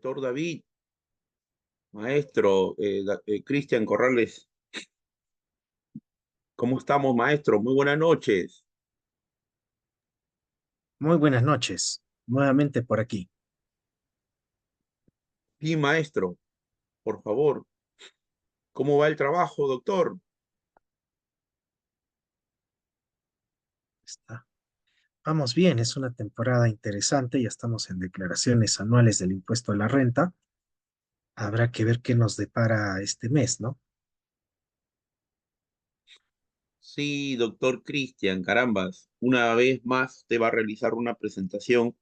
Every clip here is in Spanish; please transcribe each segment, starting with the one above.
Doctor David, maestro, Cristian Corrales, ¿cómo estamos, maestro? Muy buenas noches. Muy buenas noches, nuevamente por aquí. Sí, maestro, por favor, ¿cómo va el trabajo, doctor? Está. Vamos bien, es una temporada interesante, ya estamos en declaraciones anuales del impuesto a la renta. Habrá que ver qué nos depara este mes, ¿no? Sí, doctor Cristian, carambas, una vez más te va a realizar una presentación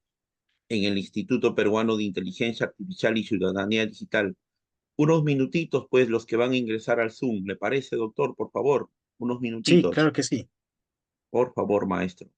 en el Instituto Peruano de Inteligencia Artificial y Ciudadanía Digital. Unos minutitos, pues, los que van a ingresar al Zoom. ¿Le parece, doctor? Por favor, unos Sí, minutitos. claro que sí. Por favor, maestro.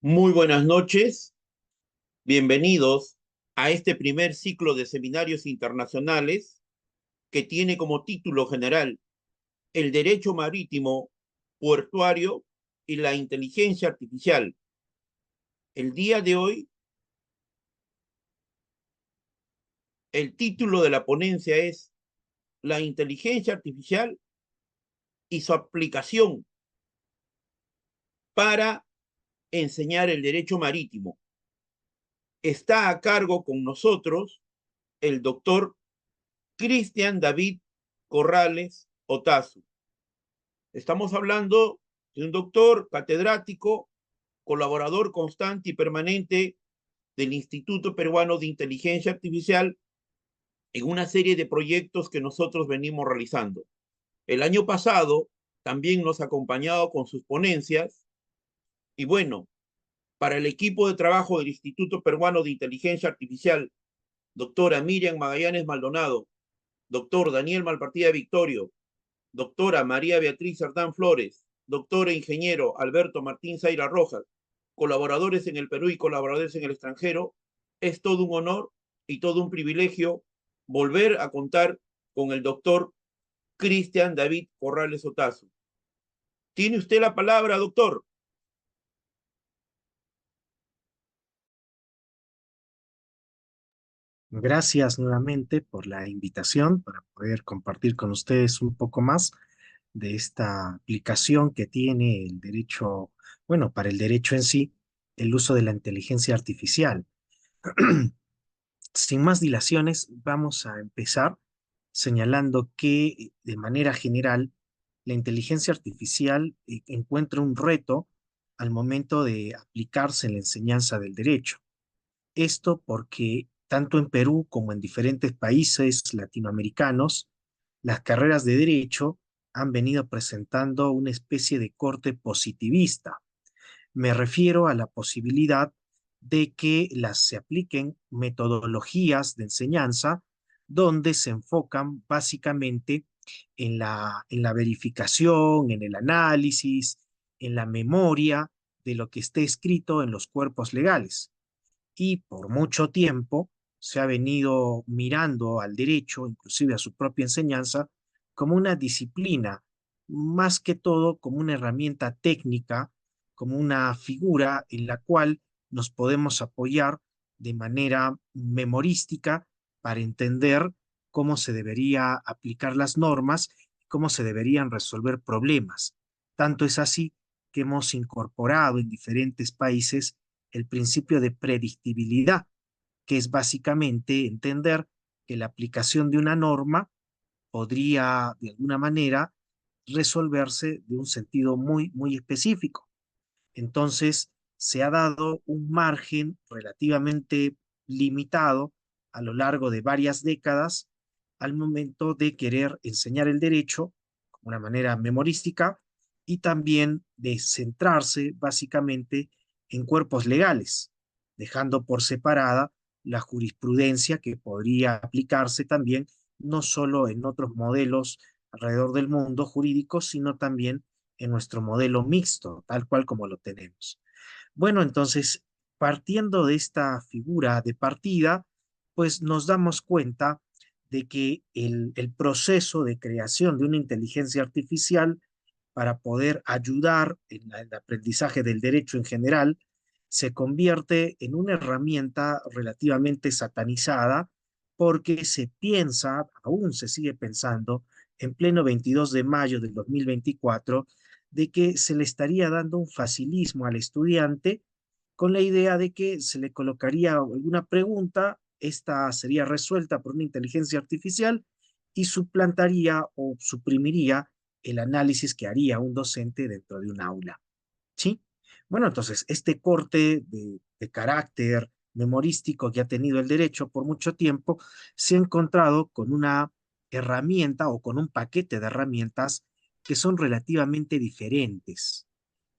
Muy buenas noches, bienvenidos a este primer ciclo de seminarios internacionales que tiene como título general el derecho marítimo, portuario y la inteligencia artificial. El día de hoy, el título de la ponencia es La inteligencia artificial y su aplicación para enseñar el derecho marítimo. Está a cargo con nosotros el doctor Cristian David Corrales Otazu. Estamos hablando de un doctor catedrático, colaborador constante y permanente del Instituto Peruano de Inteligencia Artificial en una serie de proyectos que nosotros venimos realizando. El año pasado también nos ha acompañado con sus ponencias y bueno, para el equipo de trabajo del Instituto Peruano de Inteligencia Artificial, doctora Miriam Magallanes Maldonado, doctor Daniel Malpartida Victorio, doctora María Beatriz Sardán Flores, doctor e ingeniero Alberto Martín Zaira Rojas, colaboradores en el Perú y colaboradores en el extranjero, es todo un honor y todo un privilegio volver a contar con el doctor Cristian David Corrales Otazu. Tiene usted la palabra, doctor. Gracias nuevamente por la invitación para poder compartir con ustedes un poco más de esta aplicación que tiene el derecho, bueno, para el derecho en sí, el uso de la inteligencia artificial. Sin más dilaciones, vamos a empezar señalando que de manera general la inteligencia artificial encuentra un reto al momento de aplicarse en la enseñanza del derecho. Esto porque tanto en Perú como en diferentes países latinoamericanos, las carreras de derecho han venido presentando una especie de corte positivista. Me refiero a la posibilidad de que se apliquen metodologías de enseñanza donde se enfocan básicamente en la verificación, en el análisis, en la memoria de lo que esté escrito en los cuerpos legales. Y por mucho tiempo se ha venido mirando al derecho, inclusive a su propia enseñanza, como una disciplina, más que todo como una herramienta técnica, como una figura en la cual nos podemos apoyar de manera memorística para entender cómo se debería aplicar las normas, cómo se deberían resolver problemas. Tanto es así que hemos incorporado en diferentes países el principio de predictibilidad, que es básicamente entender que la aplicación de una norma podría, de alguna manera, resolverse de un sentido muy específico. Entonces, se ha dado un margen relativamente limitado a lo largo de varias décadas al momento de querer enseñar el derecho de una manera memorística y también de centrarse básicamente en cuerpos legales, dejando por separada la jurisprudencia que podría aplicarse también no solo en otros modelos alrededor del mundo jurídicos, sino también en nuestro modelo mixto, tal cual como lo tenemos. Bueno, entonces, partiendo de esta figura de partida, pues nos damos cuenta de que el proceso de creación de una inteligencia artificial para poder ayudar en el aprendizaje del derecho en general se convierte en una herramienta relativamente satanizada porque se piensa, aún se sigue pensando, en pleno 22 de mayo del 2024, de que se le estaría dando un facilismo al estudiante con la idea de que se le colocaría alguna pregunta, esta sería resuelta por una inteligencia artificial y suplantaría o suprimiría el análisis que haría un docente dentro de un aula. ¿Sí? Bueno, entonces, este corte de carácter memorístico que ha tenido el derecho por mucho tiempo se ha encontrado con una herramienta o con un paquete de herramientas que son relativamente diferentes.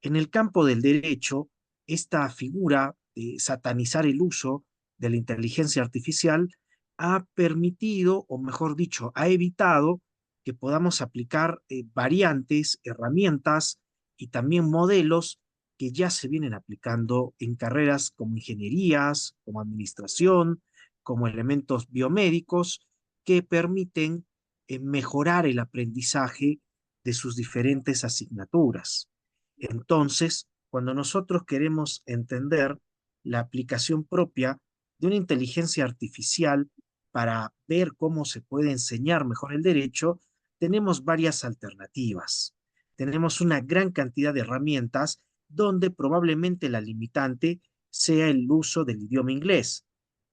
En el campo del derecho, esta figura de satanizar el uso de la inteligencia artificial ha permitido, o mejor dicho, ha evitado que podamos aplicar variantes, herramientas y también modelos que ya se vienen aplicando en carreras como ingenierías, como administración, como elementos biomédicos, que permiten mejorar el aprendizaje de sus diferentes asignaturas. Entonces, cuando nosotros queremos entender la aplicación propia de una inteligencia artificial para ver cómo se puede enseñar mejor el derecho, tenemos varias alternativas. Tenemos una gran cantidad de herramientas donde probablemente la limitante sea el uso del idioma inglés,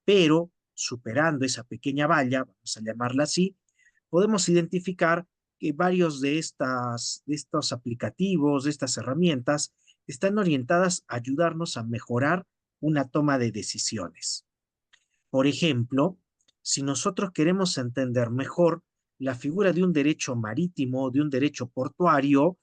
pero superando esa pequeña valla, vamos a llamarla así, podemos identificar que varios de estos aplicativos, de estas herramientas, están orientadas a ayudarnos a mejorar una toma de decisiones. Por ejemplo, si nosotros queremos entender mejor la figura de un derecho marítimo, de un derecho portuario,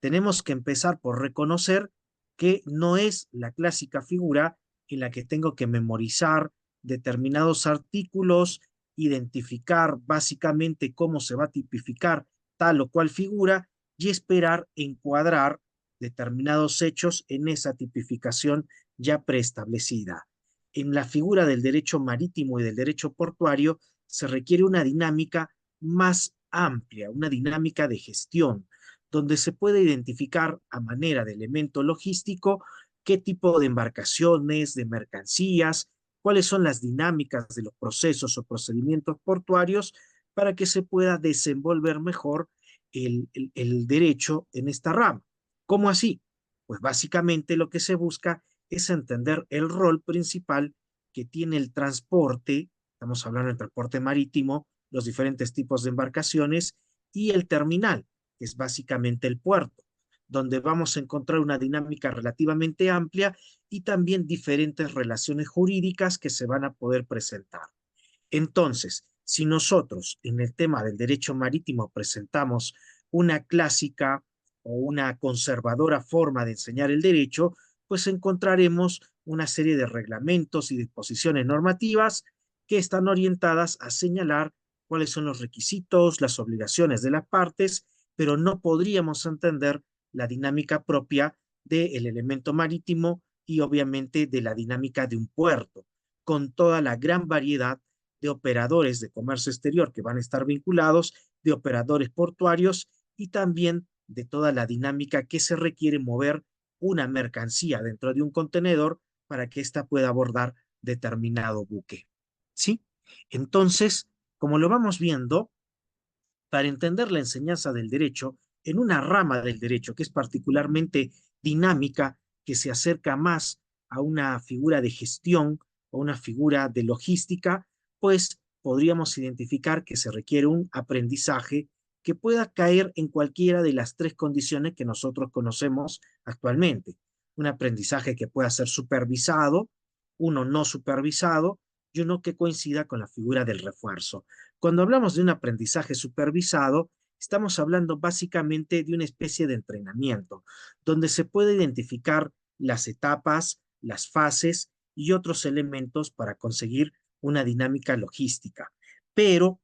tenemos que empezar por reconocer que no es la clásica figura en la que tengo que memorizar determinados artículos, identificar básicamente cómo se va a tipificar tal o cual figura y esperar encuadrar determinados hechos en esa tipificación ya preestablecida. En la figura del derecho marítimo y del derecho portuario se requiere una dinámica más amplia, una dinámica de gestión, donde se puede identificar a manera de elemento logístico qué tipo de embarcaciones, de mercancías, cuáles son las dinámicas de los procesos o procedimientos portuarios para que se pueda desenvolver mejor el derecho en esta rama. ¿Cómo así? Pues básicamente lo que se busca es entender el rol principal que tiene el transporte, estamos hablando del transporte marítimo, los diferentes tipos de embarcaciones y el terminal, que es básicamente el puerto, donde vamos a encontrar una dinámica relativamente amplia y también diferentes relaciones jurídicas que se van a poder presentar. Entonces, si nosotros en el tema del derecho marítimo presentamos una clásica o una conservadora forma de enseñar el derecho, pues encontraremos una serie de reglamentos y disposiciones normativas que están orientadas a señalar cuáles son los requisitos, las obligaciones de las partes, pero no podríamos entender la dinámica propia del elemento marítimo y obviamente de la dinámica de un puerto, con toda la gran variedad de operadores de comercio exterior que van a estar vinculados, de operadores portuarios y también de toda la dinámica que se requiere mover una mercancía dentro de un contenedor para que ésta pueda abordar determinado buque. ¿Sí? Entonces, como lo vamos viendo, para entender la enseñanza del derecho en una rama del derecho que es particularmente dinámica, que se acerca más a una figura de gestión o una figura de logística, pues podríamos identificar que se requiere un aprendizaje que pueda caer en cualquiera de las tres condiciones que nosotros conocemos actualmente. Un aprendizaje que pueda ser supervisado, uno no supervisado y uno que coincida con la figura del refuerzo. Cuando hablamos de un aprendizaje supervisado, estamos hablando básicamente de una especie de entrenamiento, donde se puede identificar las etapas, las fases y otros elementos para conseguir una dinámica logística. Pero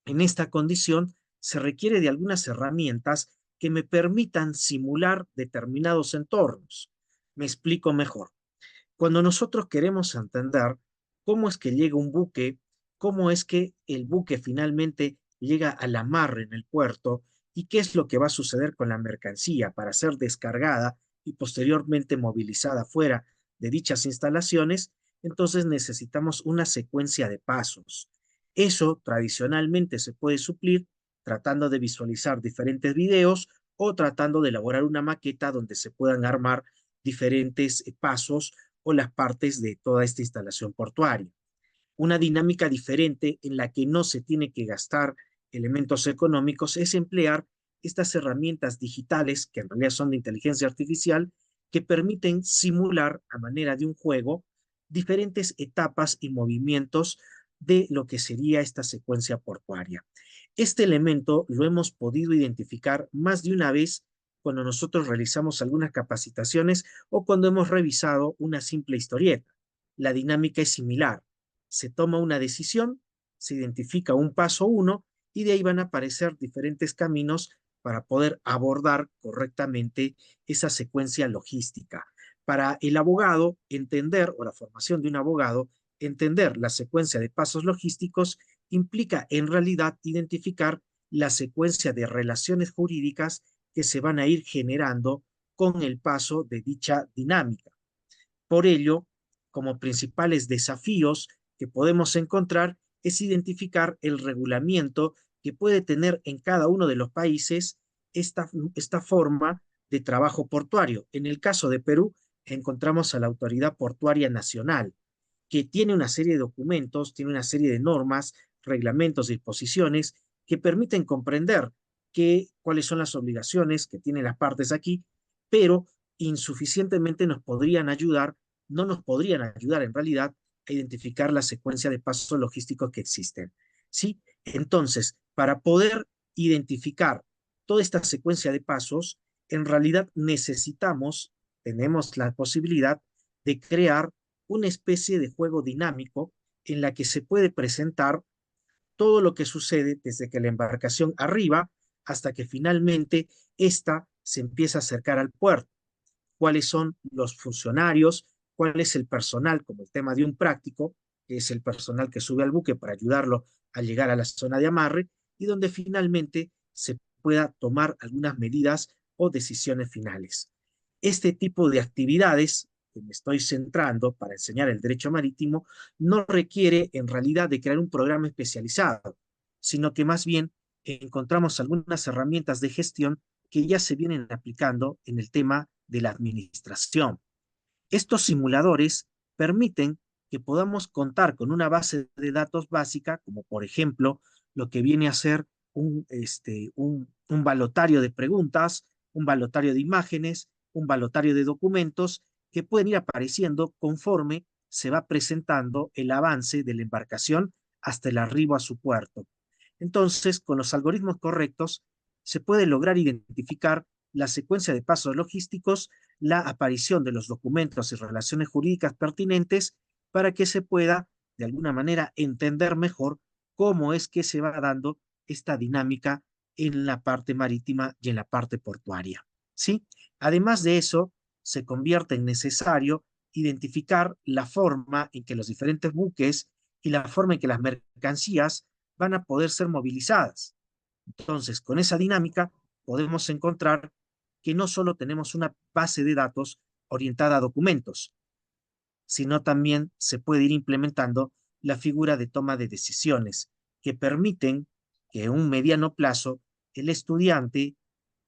en esta condición se requiere de algunas herramientas que me permitan simular determinados entornos. Me explico mejor. Cuando nosotros queremos entender cómo es que llega un buque, cómo es que el buque finalmente llega al amarre en el puerto y qué es lo que va a suceder con la mercancía para ser descargada y posteriormente movilizada fuera de dichas instalaciones, entonces necesitamos una secuencia de pasos. Eso tradicionalmente se puede suplir tratando de visualizar diferentes videos o tratando de elaborar una maqueta donde se puedan armar diferentes pasos o las partes de toda esta instalación portuaria. Una dinámica diferente en la que no se tiene que gastar elementos económicos es emplear estas herramientas digitales, que en realidad son de inteligencia artificial, que permiten simular a manera de un juego diferentes etapas y movimientos de lo que sería esta secuencia portuaria. Este elemento lo hemos podido identificar más de una vez cuando nosotros realizamos algunas capacitaciones o cuando hemos revisado una simple historieta. La dinámica es similar. Se toma una decisión, se identifica un paso uno y de ahí van a aparecer diferentes caminos para poder abordar correctamente esa secuencia logística. Para el abogado, entender, o la formación de un abogado, entender la secuencia de pasos logísticos implica en realidad identificar la secuencia de relaciones jurídicas que se van a ir generando con el paso de dicha dinámica. Por ello, como principales desafíos que podemos encontrar es identificar el regulamiento que puede tener en cada uno de los países esta forma de trabajo portuario. En el caso de Perú, encontramos a la Autoridad Portuaria Nacional, que tiene una serie de documentos, tiene una serie de normas, reglamentos, disposiciones que permiten comprender cuáles son las obligaciones que tienen las partes aquí, pero insuficientemente nos podrían ayudar, no nos podrían ayudar en realidad a identificar la secuencia de pasos logísticos que existen. ¿Sí? Entonces, para poder identificar toda esta secuencia de pasos, en realidad tenemos la posibilidad de crear una especie de juego dinámico en la que se puede presentar todo lo que sucede desde que la embarcación arriba hasta que finalmente ésta se empieza a acercar al puerto. Cuáles son los funcionarios, cuál es el personal, como el tema de un práctico, que es el personal que sube al buque para ayudarlo a llegar a la zona de amarre, y donde finalmente se pueda tomar algunas medidas o decisiones finales. Este tipo de actividades que me estoy centrando para enseñar el derecho marítimo no requiere en realidad de crear un programa especializado, sino que más bien encontramos algunas herramientas de gestión que ya se vienen aplicando en el tema de la administración. Estos simuladores permiten que podamos contar con una base de datos básica, como por ejemplo lo que viene a ser un balotario de preguntas, un balotario de imágenes, un balotario de documentos que pueden ir apareciendo conforme se va presentando el avance de la embarcación hasta el arribo a su puerto. Entonces, con los algoritmos correctos, se puede lograr identificar la secuencia de pasos logísticos, la aparición de los documentos y relaciones jurídicas pertinentes para que se pueda, de alguna manera, entender mejor cómo es que se va dando esta dinámica en la parte marítima y en la parte portuaria. ¿Sí? Además de eso, se convierte en necesario identificar la forma en que los diferentes buques y la forma en que las mercancías van a poder ser movilizadas. Entonces, con esa dinámica podemos encontrar que no solo tenemos una base de datos orientada a documentos, sino también se puede ir implementando la figura de toma de decisiones que permiten que en un mediano plazo el estudiante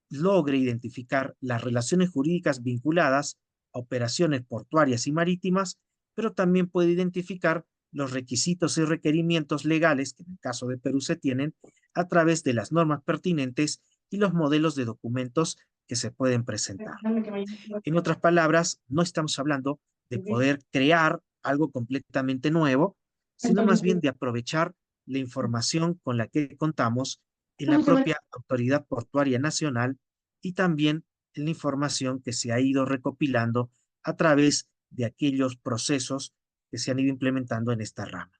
logre identificar las relaciones jurídicas vinculadas a operaciones portuarias y marítimas, pero también puede identificar los requisitos y requerimientos legales que en el caso de Perú se tienen a través de las normas pertinentes y los modelos de documentos que se pueden presentar. En otras palabras, no estamos hablando de poder crear algo completamente nuevo, sino más bien de aprovechar la información con la que contamos en la propia Autoridad Portuaria Nacional y también en la información que se ha ido recopilando a través de aquellos procesos que se han ido implementando en esta rama.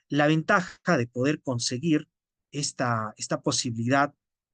La ventaja de poder conseguir esta posibilidad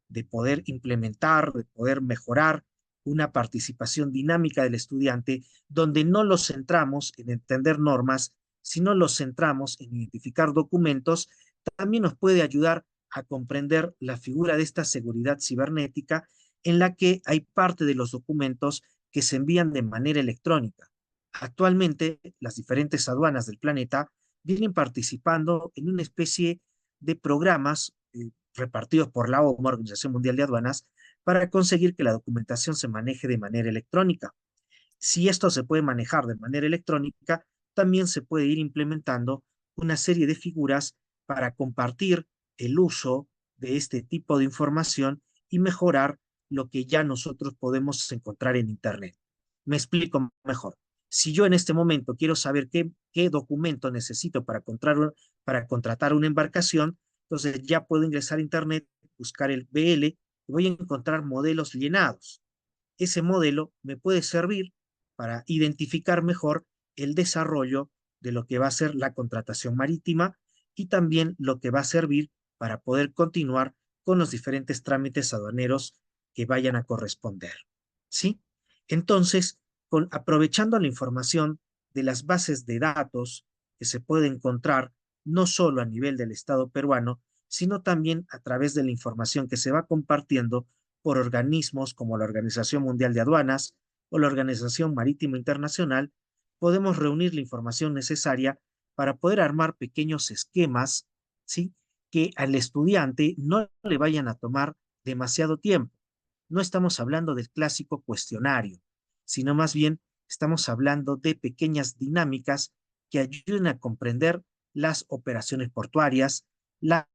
de poder implementar, de poder mejorar una participación dinámica del estudiante, donde no lo centramos en entender normas, sino lo centramos en identificar documentos, también nos puede ayudar a comprender la figura de esta seguridad cibernética en la que hay parte de los documentos que se envían de manera electrónica. Actualmente, las diferentes aduanas del planeta vienen participando en una especie de programas repartidos por la OMA, Organización Mundial de Aduanas, para conseguir que la documentación se maneje de manera electrónica. Si esto se puede manejar de manera electrónica, también se puede ir implementando una serie de figuras para compartir el uso de este tipo de información y mejorar lo que ya nosotros podemos encontrar en Internet. Me explico mejor. Si yo en este momento quiero saber qué documento necesito para contratar una embarcación, entonces ya puedo ingresar a Internet, buscar el BL y voy a encontrar modelos llenados. Ese modelo me puede servir para identificar mejor el desarrollo de lo que va a ser la contratación marítima y también lo que va a servir para poder continuar con los diferentes trámites aduaneros que vayan a corresponder. ¿Sí? Entonces, aprovechando la información de las bases de datos que se puede encontrar no solo a nivel del Estado peruano, sino también a través de la información que se va compartiendo por organismos como la Organización Mundial de Aduanas o la Organización Marítima Internacional, podemos reunir la información necesaria para poder armar pequeños esquemas, ¿sí? Que al estudiante no le vayan a tomar demasiado tiempo. No estamos hablando del clásico cuestionario, sino más bien estamos hablando de pequeñas dinámicas que ayuden a comprender las operaciones portuarias, la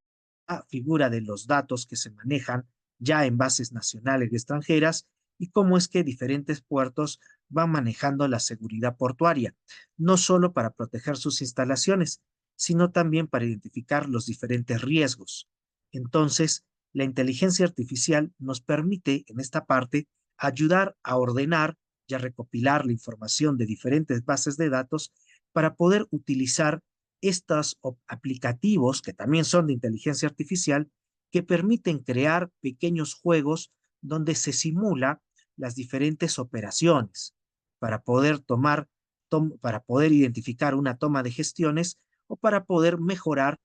figura de los datos que se manejan ya en bases nacionales y extranjeras y cómo es que diferentes puertos van manejando la seguridad portuaria, no solo para proteger sus instalaciones, sino también para identificar los diferentes riesgos. Entonces, la inteligencia artificial nos permite en esta parte ayudar a ordenar y a recopilar la información de diferentes bases de datos para poder utilizar estos aplicativos que también son de inteligencia artificial que permiten crear pequeños juegos donde se simula las diferentes operaciones para poder para poder identificar una toma de gestiones o para poder mejorar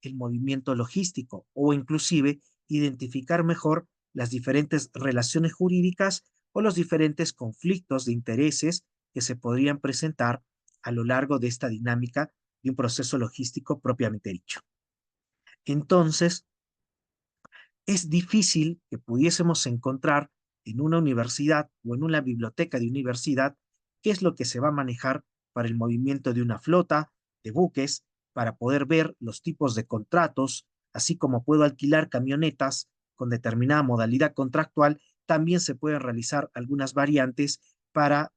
el movimiento logístico o inclusive identificar mejor las diferentes relaciones jurídicas o los diferentes conflictos de intereses que se podrían presentar a lo largo de esta dinámica de un proceso logístico propiamente dicho. Entonces, es difícil que pudiésemos encontrar en una universidad o en una biblioteca de universidad qué es lo que se va a manejar para el movimiento de una flota de buques, para poder ver los tipos de contratos, así como puedo alquilar camionetas con determinada modalidad contractual, también se pueden realizar algunas variantes para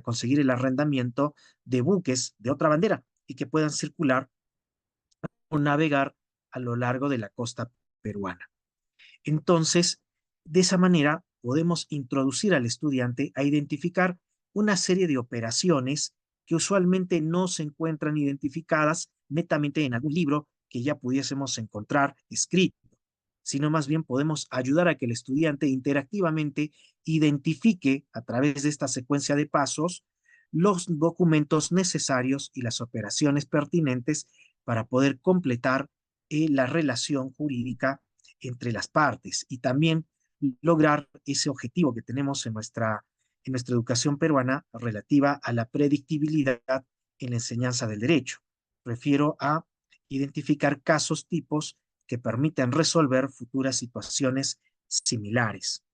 conseguir el arrendamiento de buques de otra bandera y que puedan circular o navegar a lo largo de la costa peruana. Entonces, de esa manera podemos introducir al estudiante a identificar una serie de operaciones que usualmente no se encuentran identificadas netamente en algún libro que ya pudiésemos encontrar escrito, sino más bien podemos ayudar a que el estudiante interactivamente identifique a través de esta secuencia de pasos los documentos necesarios y las operaciones pertinentes para poder completar la relación jurídica entre las partes y también lograr ese objetivo que tenemos en nuestra educación peruana relativa a la predictibilidad en la enseñanza del derecho. Refiero a identificar casos tipos que permitan resolver futuras situaciones similares.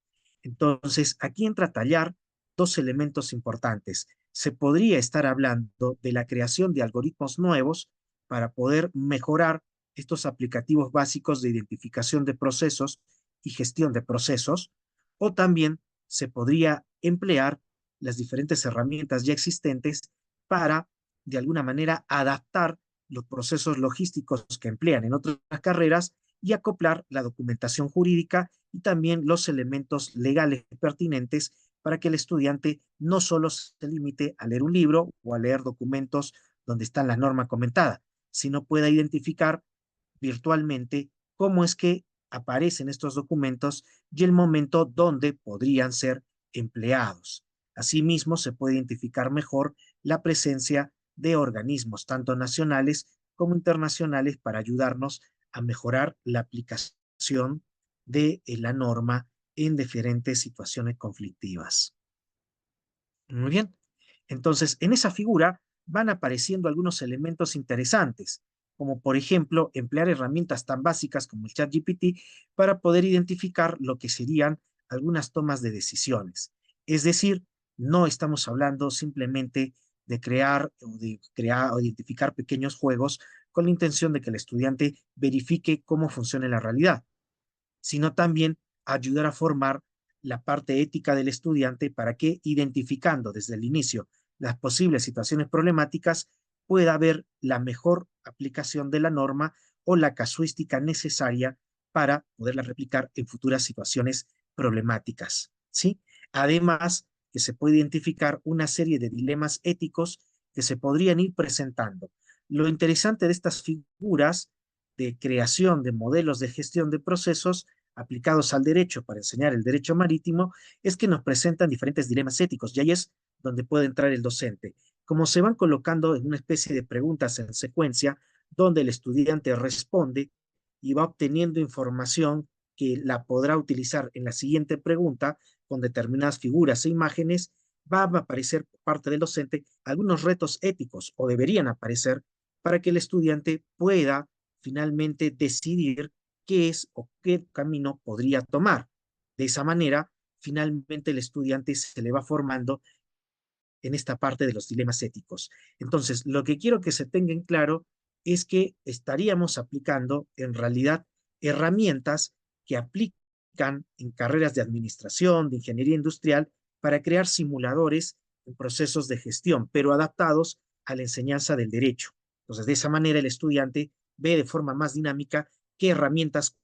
Entonces, aquí entra a tallar dos elementos importantes. Se podría estar hablando de la creación de algoritmos nuevos para poder mejorar estos aplicativos básicos de identificación de procesos y gestión de procesos, o también se podría emplear las diferentes herramientas ya existentes para, de alguna manera, adaptar los procesos logísticos que emplean en otras carreras y acoplar la documentación jurídica y también los elementos legales pertinentes para que el estudiante no solo se limite a leer un libro o a leer documentos donde está la norma comentada, sino pueda identificar virtualmente cómo es que aparecen estos documentos y el momento donde podrían ser empleados. Asimismo, se puede identificar mejor la presencia de organismos tanto nacionales como internacionales para ayudarnos a mejorar la aplicación de la norma en diferentes situaciones conflictivas. Muy bien. Entonces, en esa figura van apareciendo algunos elementos interesantes, como por ejemplo emplear herramientas tan básicas como el ChatGPT para poder identificar lo que serían algunas tomas de decisiones. Es decir, no estamos hablando simplemente de crear o identificar pequeños juegos con la intención de que el estudiante verifique cómo funciona la realidad, sino también ayudar a formar la parte ética del estudiante para que, identificando desde el inicio las posibles situaciones problemáticas, pueda haber la mejor aplicación de la norma o la casuística necesaria para poderla replicar en futuras situaciones problemáticas. ¿Sí? Además, que se puede identificar una serie de dilemas éticos que se podrían ir presentando. Lo interesante de estas figuras de creación de modelos de gestión de procesos aplicados al derecho para enseñar el derecho marítimo es que nos presentan diferentes dilemas éticos y ahí es donde puede entrar el docente. Como se van colocando en una especie de preguntas en secuencia, donde el estudiante responde y va obteniendo información que la podrá utilizar en la siguiente pregunta con determinadas figuras e imágenes, va a aparecer por parte del docente algunos retos éticos o deberían aparecer para que el estudiante pueda finalmente decidir qué es o qué camino podría tomar. De esa manera, finalmente el estudiante se le va formando en esta parte de los dilemas éticos. Entonces, lo que quiero que se tenga en claro es que estaríamos aplicando en realidad herramientas que aplican en carreras de administración, de ingeniería industrial, para crear simuladores en procesos de gestión, pero adaptados a la enseñanza del derecho. Entonces, de esa manera el estudiante ve de forma más dinámica qué herramientas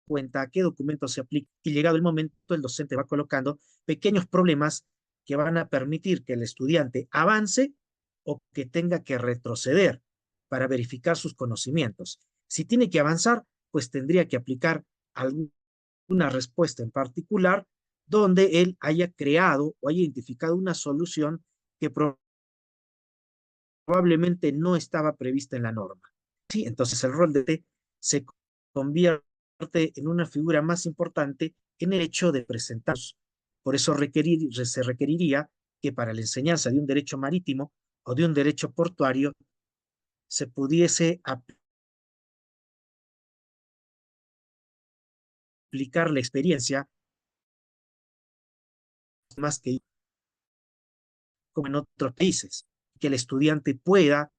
cuenta, qué documentos se aplica y llegado el momento el docente va colocando pequeños problemas que van a permitir que el estudiante avance o que tenga que retroceder para verificar sus conocimientos. Si tiene que avanzar, pues tendría que aplicar alguna respuesta en particular donde él haya creado o haya identificado una solución que probablemente no estaba prevista en la norma. ¿Sí? Entonces el rol de T se convierte en una figura más importante en el hecho de presentar. Por eso se requeriría que para la enseñanza de un derecho marítimo o de un derecho portuario se pudiese aplicar la experiencia más que como en otros países, que el estudiante pueda,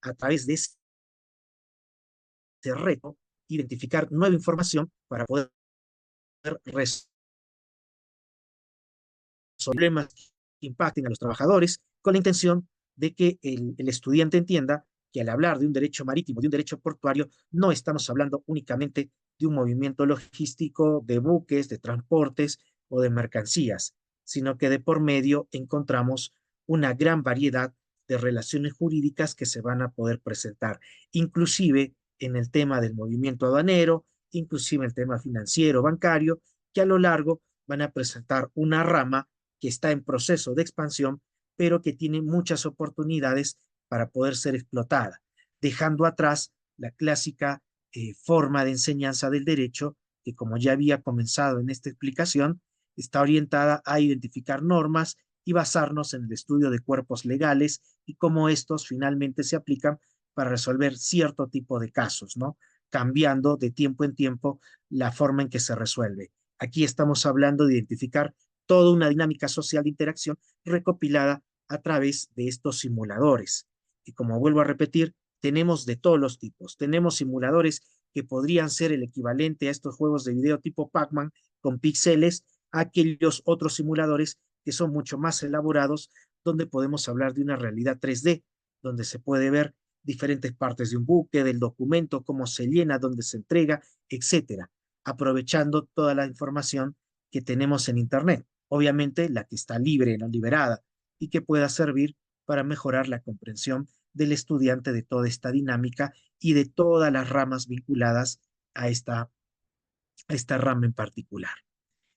a través de ese reto, identificar nueva información para poder resolver problemas que impacten a los trabajadores, con la intención de que el estudiante entienda que al hablar de un derecho marítimo, de un derecho portuario, no estamos hablando únicamente de un movimiento logístico de buques, de transportes o de mercancías, sino que de por medio encontramos una gran variedad de relaciones jurídicas que se van a poder presentar, inclusive en el tema del movimiento aduanero, inclusive en el tema financiero, bancario, que a lo largo van a presentar una rama que está en proceso de expansión, pero que tiene muchas oportunidades para poder ser explotada, dejando atrás la clásica forma de enseñanza del derecho, que como ya había comenzado en esta explicación, está orientada a identificar normas y basarnos en el estudio de cuerpos legales y cómo estos finalmente se aplican para resolver cierto tipo de casos, ¿no? Cambiando de tiempo en tiempo la forma en que se resuelve. Aquí estamos hablando de identificar toda una dinámica social de interacción recopilada a través de estos simuladores. Y como vuelvo a repetir, tenemos de todos los tipos. Tenemos simuladores que podrían ser el equivalente a estos juegos de video tipo Pac-Man con píxeles, a aquellos otros simuladores que son mucho más elaborados, donde podemos hablar de una realidad 3D, donde se puede ver diferentes partes de un buque, del documento, cómo se llena, dónde se entrega, etcétera, aprovechando toda la información que tenemos en Internet. Obviamente la que está libre, no liberada, y que pueda servir para mejorar la comprensión del estudiante de toda esta dinámica y de todas las ramas vinculadas a esta rama en particular.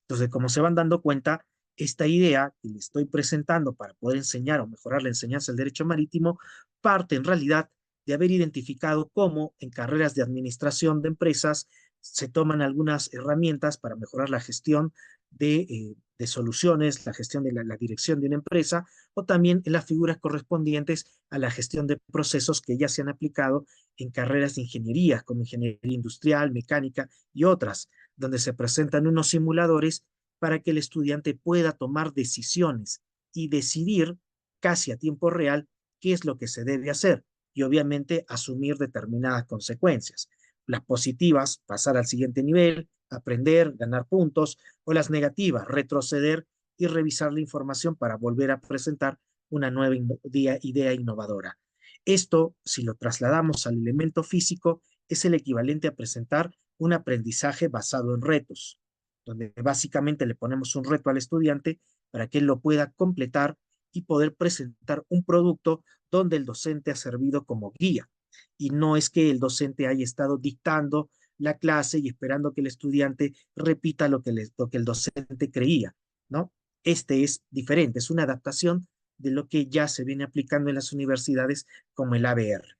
Entonces, como se van dando cuenta, esta idea que les estoy presentando para poder enseñar o mejorar la enseñanza del derecho marítimo parte en realidad de haber identificado cómo en carreras de administración de empresas se toman algunas herramientas para mejorar la gestión de soluciones, la gestión de la dirección de una empresa o también en las figuras correspondientes a la gestión de procesos que ya se han aplicado en carreras de ingeniería, como ingeniería industrial, mecánica y otras, donde se presentan unos simuladores para que el estudiante pueda tomar decisiones y decidir casi a tiempo real qué es lo que se debe hacer y obviamente asumir determinadas consecuencias. Las positivas, pasar al siguiente nivel, aprender, ganar puntos, o las negativas, retroceder y revisar la información para volver a presentar una nueva idea innovadora. Esto, si lo trasladamos al elemento físico, es el equivalente a presentar un aprendizaje basado en retos, donde básicamente le ponemos un reto al estudiante para que él lo pueda completar y poder presentar un producto donde el docente ha servido como guía. Y no es que el docente haya estado dictando la clase y esperando que el estudiante repita lo que el docente creía, ¿no? Este es diferente, es una adaptación de lo que ya se viene aplicando en las universidades como el ABR,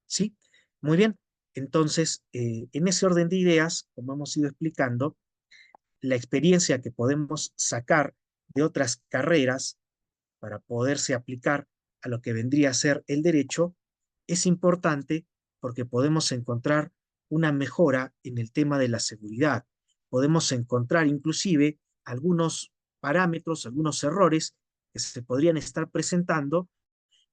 ¿sí? Muy bien, entonces, en ese orden de ideas, como hemos ido explicando, la experiencia que podemos sacar de otras carreras para poderse aplicar a lo que vendría a ser el derecho es importante porque podemos encontrar una mejora en el tema de la seguridad. Podemos encontrar inclusive algunos parámetros, algunos errores que se podrían estar presentando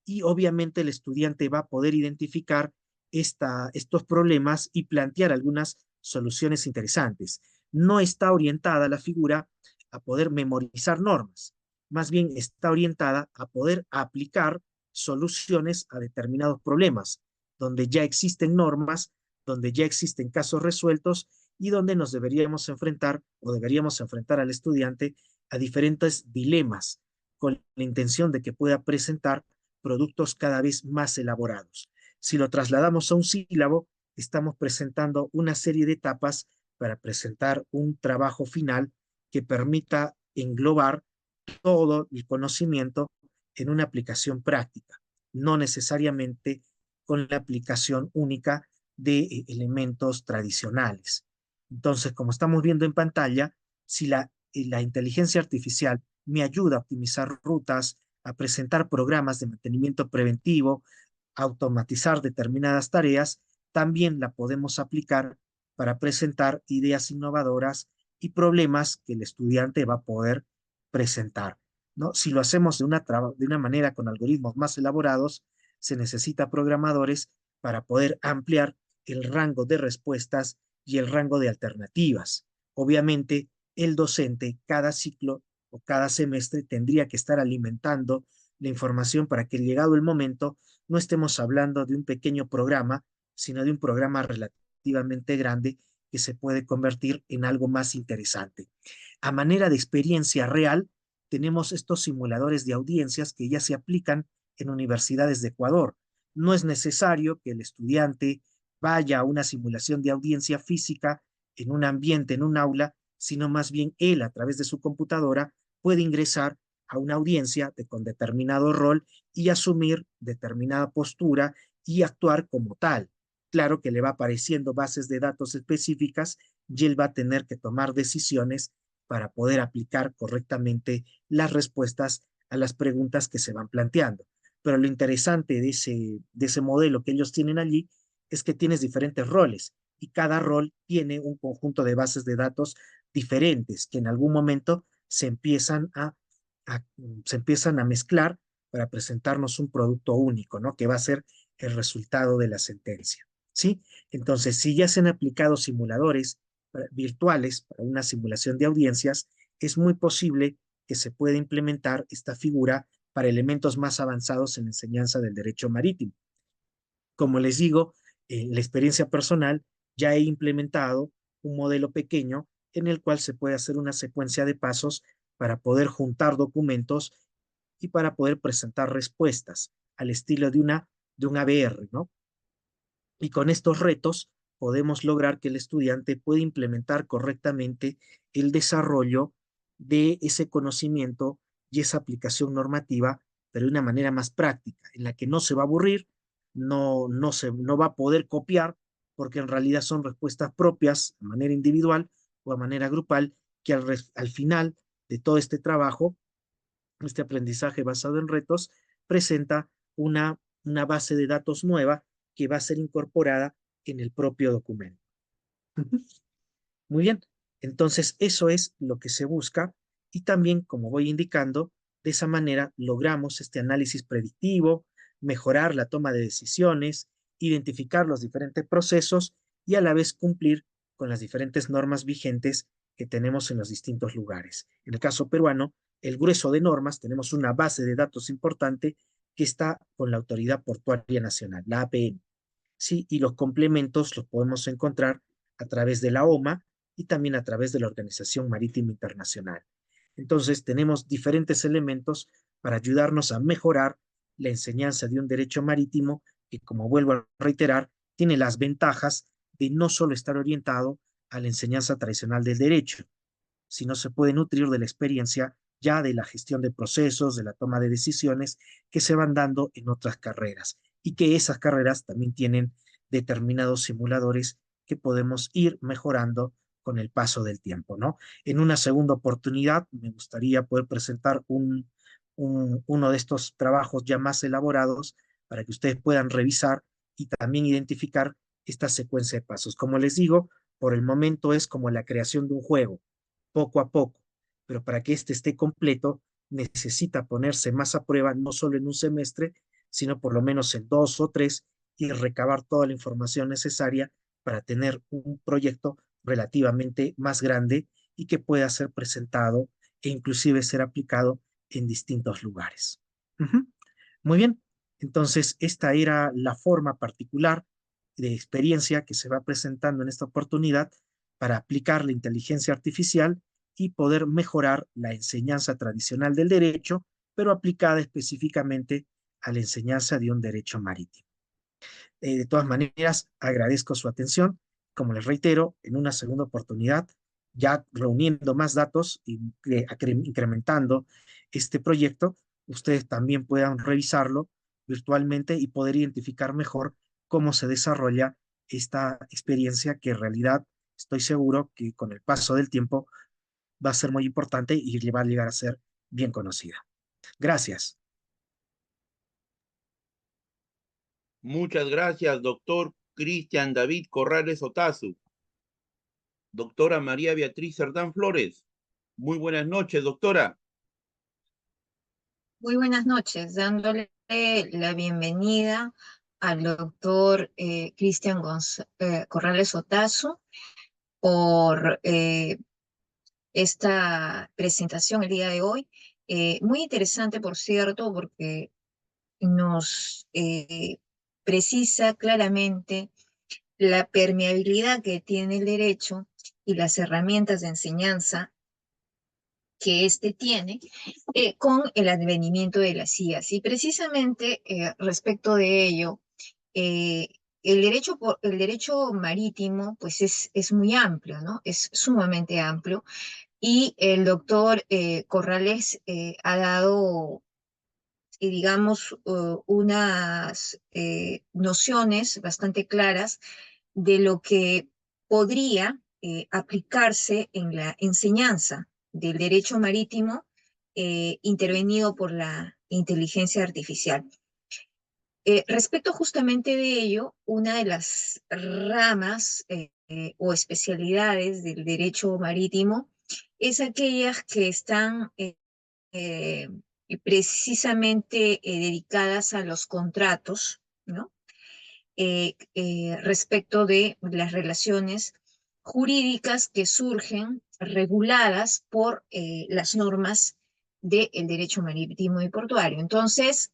y obviamente el estudiante va a poder identificar estos problemas y plantear algunas soluciones interesantes. No está orientada la figura a poder memorizar normas, más bien está orientada a poder aplicar soluciones a determinados problemas, donde ya existen normas, donde ya existen casos resueltos y donde nos deberíamos enfrentar o deberíamos enfrentar al estudiante a diferentes dilemas con la intención de que pueda presentar productos cada vez más elaborados. Si lo trasladamos a un sílabo, estamos presentando una serie de etapas para presentar un trabajo final que permita englobar todo el conocimiento en una aplicación práctica, no necesariamente con la aplicación única de elementos tradicionales. Entonces, como estamos viendo en pantalla, si la inteligencia artificial me ayuda a optimizar rutas, a presentar programas de mantenimiento preventivo, a automatizar determinadas tareas, también la podemos aplicar para presentar ideas innovadoras y problemas que el estudiante va a poder presentar, ¿no? Si lo hacemos de una manera con algoritmos más elaborados, se necesita programadores para poder ampliar el rango de respuestas y el rango de alternativas. Obviamente, el docente cada ciclo o cada semestre tendría que estar alimentando la información para que llegado el momento no estemos hablando de un pequeño programa, sino de un programa relativamente grande que se puede convertir en algo más interesante. A manera de experiencia real, tenemos estos simuladores de audiencias que ya se aplican en universidades de Ecuador. No es necesario que el estudiante vaya a una simulación de audiencia física en un ambiente, en un aula, sino más bien él a través de su computadora puede ingresar a una audiencia con determinado rol y asumir determinada postura y actuar como tal. Claro que le va apareciendo bases de datos específicas y él va a tener que tomar decisiones para poder aplicar correctamente las respuestas a las preguntas que se van planteando. Pero lo interesante de ese modelo que ellos tienen allí es que tienes diferentes roles y cada rol tiene un conjunto de bases de datos diferentes que en algún momento a, se empiezan a mezclar para presentarnos un producto único, ¿no? Que va a ser el resultado de la sentencia, ¿sí? Entonces, si ya se han aplicado simuladores virtuales para una simulación de audiencias, es muy posible que se pueda implementar esta figura para elementos más avanzados en la enseñanza del derecho marítimo. Como les digo, en la experiencia personal ya he implementado un modelo pequeño en el cual se puede hacer una secuencia de pasos para poder juntar documentos y para poder presentar respuestas al estilo de un ABR, ¿no? Y con estos retos podemos lograr que el estudiante pueda implementar correctamente el desarrollo de ese conocimiento y esa aplicación normativa, pero de una manera más práctica, en la que no se va a aburrir, no va a poder copiar, porque en realidad son respuestas propias de manera individual o de manera grupal, que al final de todo este trabajo, este aprendizaje basado en retos, presenta una base de datos nueva que va a ser incorporada en el propio documento. Muy bien, entonces eso es lo que se busca y también, como voy indicando, de esa manera logramos este análisis predictivo, mejorar la toma de decisiones, identificar los diferentes procesos y a la vez cumplir con las diferentes normas vigentes que tenemos en los distintos lugares. En el caso peruano, el grueso de normas, tenemos una base de datos importante que está con la Autoridad Portuaria Nacional, la APN. Sí, y los complementos los podemos encontrar a través de la OMA y también a través de la Organización Marítima Internacional. Entonces, tenemos diferentes elementos para ayudarnos a mejorar la enseñanza de un derecho marítimo que, como vuelvo a reiterar, tiene las ventajas de no solo estar orientado a la enseñanza tradicional del derecho, sino se puede nutrir de la experiencia ya de la gestión de procesos, de la toma de decisiones que se van dando en otras carreras y que esas carreras también tienen determinados simuladores que podemos ir mejorando con el paso del tiempo, ¿no? En una segunda oportunidad me gustaría poder presentar uno de estos trabajos ya más elaborados para que ustedes puedan revisar y también identificar esta secuencia de pasos. Como les digo, por el momento es como la creación de un juego, poco a poco, pero para que éste esté completo necesita ponerse más a prueba, no solo en un semestre, sino por lo menos en dos o tres, y recabar toda la información necesaria para tener un proyecto relativamente más grande y que pueda ser presentado e inclusive ser aplicado en distintos lugares. Ujú. Muy bien, entonces esta era la forma particular de experiencia que se va presentando en esta oportunidad para aplicar la inteligencia artificial y poder mejorar la enseñanza tradicional del derecho, pero aplicada específicamente a la enseñanza de un derecho marítimo. De todas maneras, agradezco su atención. Como les reitero, en una segunda oportunidad, ya reuniendo más datos y incrementando este proyecto, ustedes también puedan revisarlo virtualmente y poder identificar mejor cómo se desarrolla esta experiencia que en realidad estoy seguro que con el paso del tiempo va a ser muy importante y va a llegar a ser bien conocida. Gracias. Muchas gracias, doctor Cristian David Corrales Otazu. Doctora María Beatriz Cerdán Flores. Muy buenas noches, doctora. Muy buenas noches, dándole la bienvenida al doctor Cristian Corrales Otazu por esta presentación el día de hoy. Muy interesante, por cierto, porque nos precisa claramente la permeabilidad que tiene el derecho y las herramientas de enseñanza que éste tiene con el advenimiento de las IAs. Y precisamente respecto de ello, eh, el derecho marítimo pues es muy amplio, ¿no? Es sumamente amplio. Y el doctor Corrales ha dado, digamos, unas nociones bastante claras de lo que podría aplicarse en la enseñanza del derecho marítimo intervenido por la inteligencia artificial. Respecto justamente de ello, una de las ramas o especialidades del derecho marítimo es aquellas que están eh, precisamente dedicadas a los contratos, ¿no? Respecto de las relaciones jurídicas que surgen reguladas por las normas del derecho marítimo y portuario. Entonces,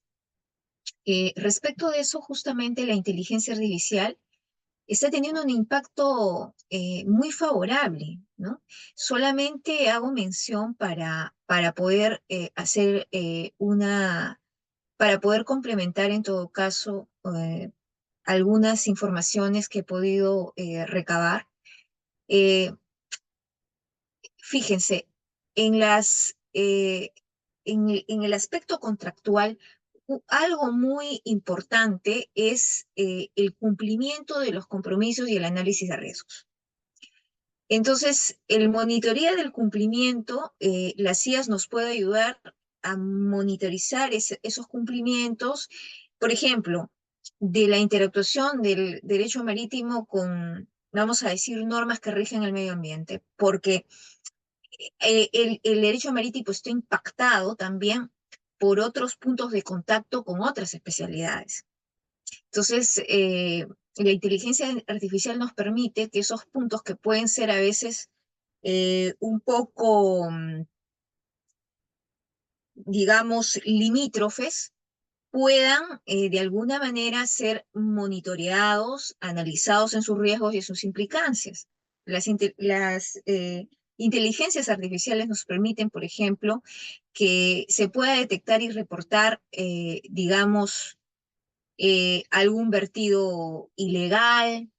respecto de eso, justamente la inteligencia artificial está teniendo un impacto muy favorable, ¿no? Solamente hago mención para poder hacer para poder complementar en todo caso algunas informaciones que he podido recabar. Eh, Fíjense, en en el aspecto contractual, algo muy importante es el cumplimiento de los compromisos y el análisis de riesgos. Entonces, el monitoreo del cumplimiento, las IAs nos puede ayudar a monitorizar esos cumplimientos, por ejemplo, de la interactuación del derecho marítimo con, vamos a decir, normas que rigen el medio ambiente, porque el derecho marítimo está impactado también por otros puntos de contacto con otras especialidades. Entonces, la inteligencia artificial nos permite que esos puntos que pueden ser a veces un poco, digamos, limítrofes, puedan de alguna manera ser monitoreados, analizados en sus riesgos y sus implicancias. Las inteligencias artificiales nos permiten, por ejemplo, que se pueda detectar y reportar, digamos, algún vertido ilegal,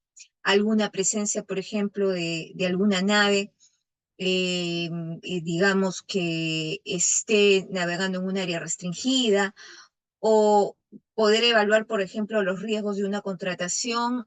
alguna presencia, por ejemplo, de alguna nave, digamos, que esté navegando en un área restringida, o poder evaluar, por ejemplo, los riesgos de una contratación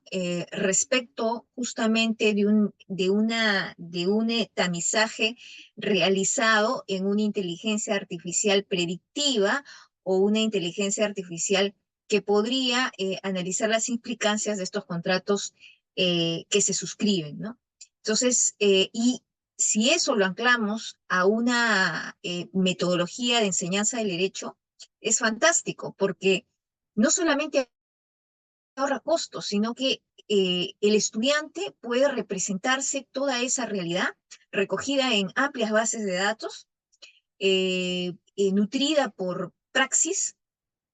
respecto justamente de un tamizaje realizado en una inteligencia artificial predictiva o una inteligencia artificial que podría analizar las implicancias de estos contratos que se suscriben, ¿no? Entonces, y si eso lo anclamos a una metodología de enseñanza del derecho, es fantástico, porque no solamente ahorra costos, sino que el estudiante puede representarse toda esa realidad recogida en amplias bases de datos, nutrida por praxis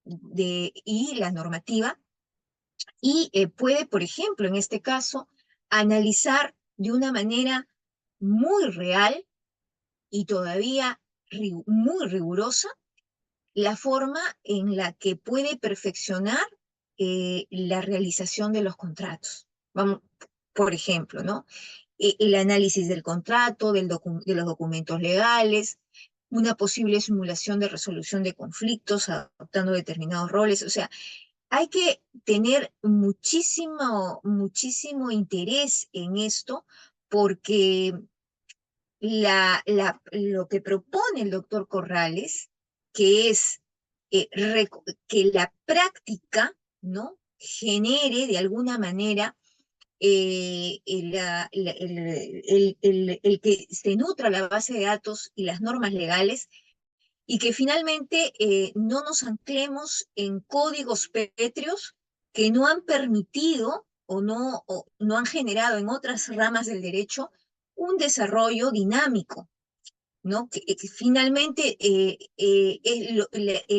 y la normativa, y puede, por ejemplo, en este caso, analizar de una manera muy real y todavía muy rigurosa la forma en la que puede perfeccionar la realización de los contratos. Vamos, por ejemplo, ¿no? El análisis del contrato, de los documentos legales, una posible simulación de resolución de conflictos adoptando determinados roles. O sea, hay que tener muchísimo interés en esto porque lo que propone el doctor Corrales, que es que la práctica, ¿no?, genere de alguna manera el que se nutra la base de datos y las normas legales, y que finalmente no nos anclemos en códigos pétreos que no han permitido o no han generado en otras ramas del derecho un desarrollo dinámico, ¿no? Que finalmente el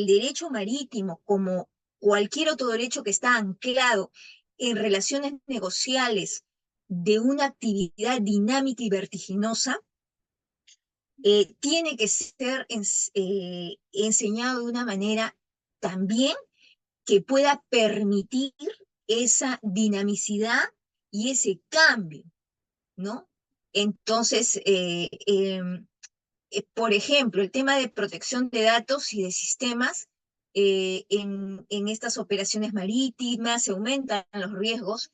derecho marítimo, como cualquier otro derecho que está anclado en relaciones negociales de una actividad dinámica y vertiginosa, tiene que ser enseñado de una manera también que pueda permitir esa dinamicidad y ese cambio, ¿no? Entonces, por ejemplo, el tema de protección de datos y de sistemas, en estas operaciones marítimas se aumentan los riesgos,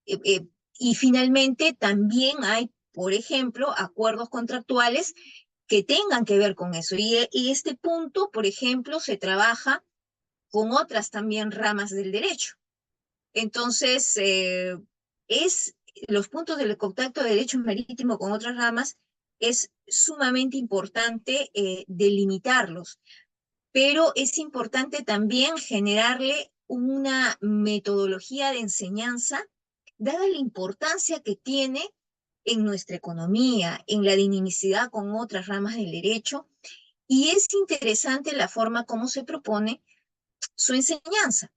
y finalmente también hay, por ejemplo, acuerdos contractuales que tengan que ver con eso. Y este punto, por ejemplo, se trabaja con otras también ramas del derecho. Entonces, los puntos de contacto de derecho marítimo con otras ramas es sumamente importante delimitarlos, pero es importante también generarle una metodología de enseñanza, dada la importancia que tiene en nuestra economía, en la dinamicidad con otras ramas del derecho, y es interesante la forma como se propone su enseñanza,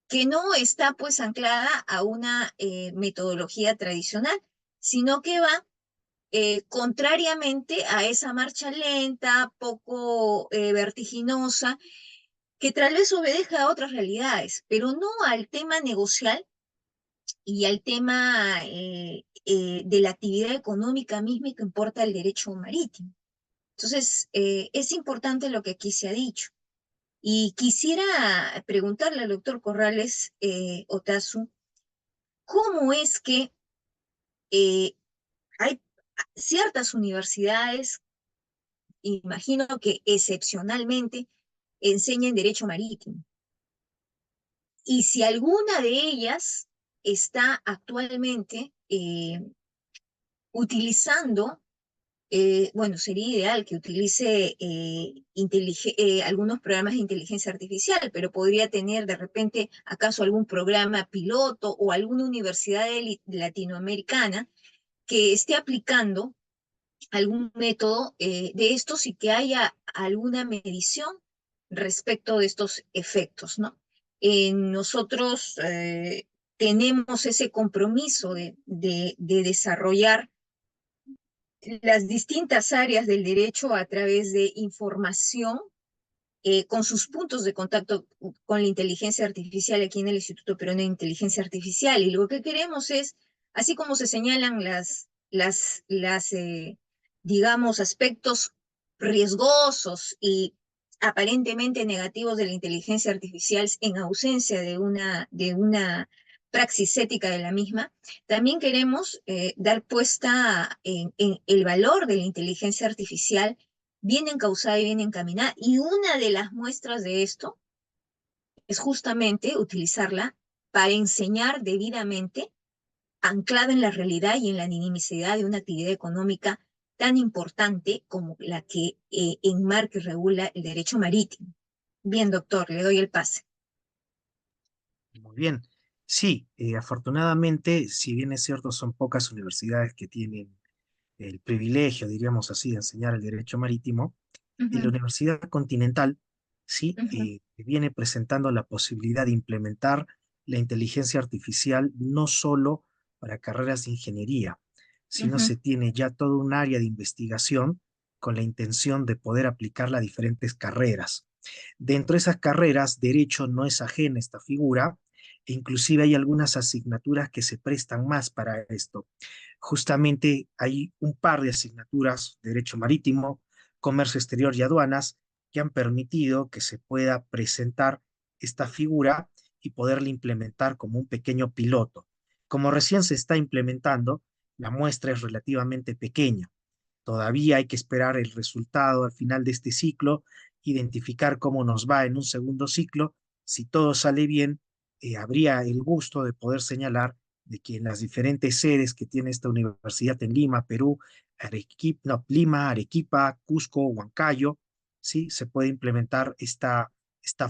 que no está pues anclada a una metodología tradicional, sino que va contrariamente a esa marcha lenta, poco vertiginosa, que tal vez obedezca a otras realidades, pero no al tema negocial y al tema de la actividad económica misma que importa el derecho marítimo. Entonces, es importante lo que aquí se ha dicho. Y quisiera preguntarle al doctor Corrales Otazu, ¿cómo es que hay ciertas universidades, imagino que excepcionalmente, enseñan derecho marítimo? Y si alguna de ellas está actualmente utilizando, bueno, sería ideal que utilice algunos programas de inteligencia artificial, pero podría tener de repente acaso algún programa piloto o alguna universidad latinoamericana que esté aplicando algún método de estos y que haya alguna medición respecto de estos efectos, ¿no? Nosotros tenemos ese compromiso de desarrollar las distintas áreas del derecho a través de información con sus puntos de contacto con la inteligencia artificial aquí en el Instituto Peruano de Inteligencia Artificial. Y lo que queremos es, así como se señalan digamos, aspectos riesgosos y aparentemente negativos de la inteligencia artificial en ausencia de una praxis ética de la misma, también queremos dar puesta en el valor de la inteligencia artificial bien encausada y bien encaminada. Y una de las muestras de esto es justamente utilizarla para enseñar debidamente, anclada en la realidad y en la dinamicidad de una actividad económica tan importante como la que enmarca y regula el derecho marítimo. Bien, doctor, le doy el pase. Muy bien. Sí, afortunadamente, si bien es cierto, son pocas universidades que tienen el privilegio, diríamos así, de enseñar el derecho marítimo, y la Ujú, Universidad Continental sí ujú, viene presentando la posibilidad de implementar la inteligencia artificial no solo para carreras de ingeniería, sino ujú, se tiene ya todo un área de investigación con la intención de poder aplicarla a diferentes carreras. Dentro de esas carreras, derecho no es ajena a esta figura, e inclusive hay algunas asignaturas que se prestan más para esto. Justamente hay un par de asignaturas, derecho marítimo, comercio exterior y aduanas, que han permitido que se pueda presentar esta figura y poderla implementar como un pequeño piloto. Como recién se está implementando, la muestra es relativamente pequeña. Todavía hay que esperar el resultado al final de este ciclo, identificar cómo nos va en un segundo ciclo. Si todo sale bien, habría el gusto de poder señalar de que en las diferentes sedes que tiene esta universidad en Lima, Perú, Arequipa, no, Lima, Arequipa, Cusco, Huancayo, ¿sí? Se puede implementar esta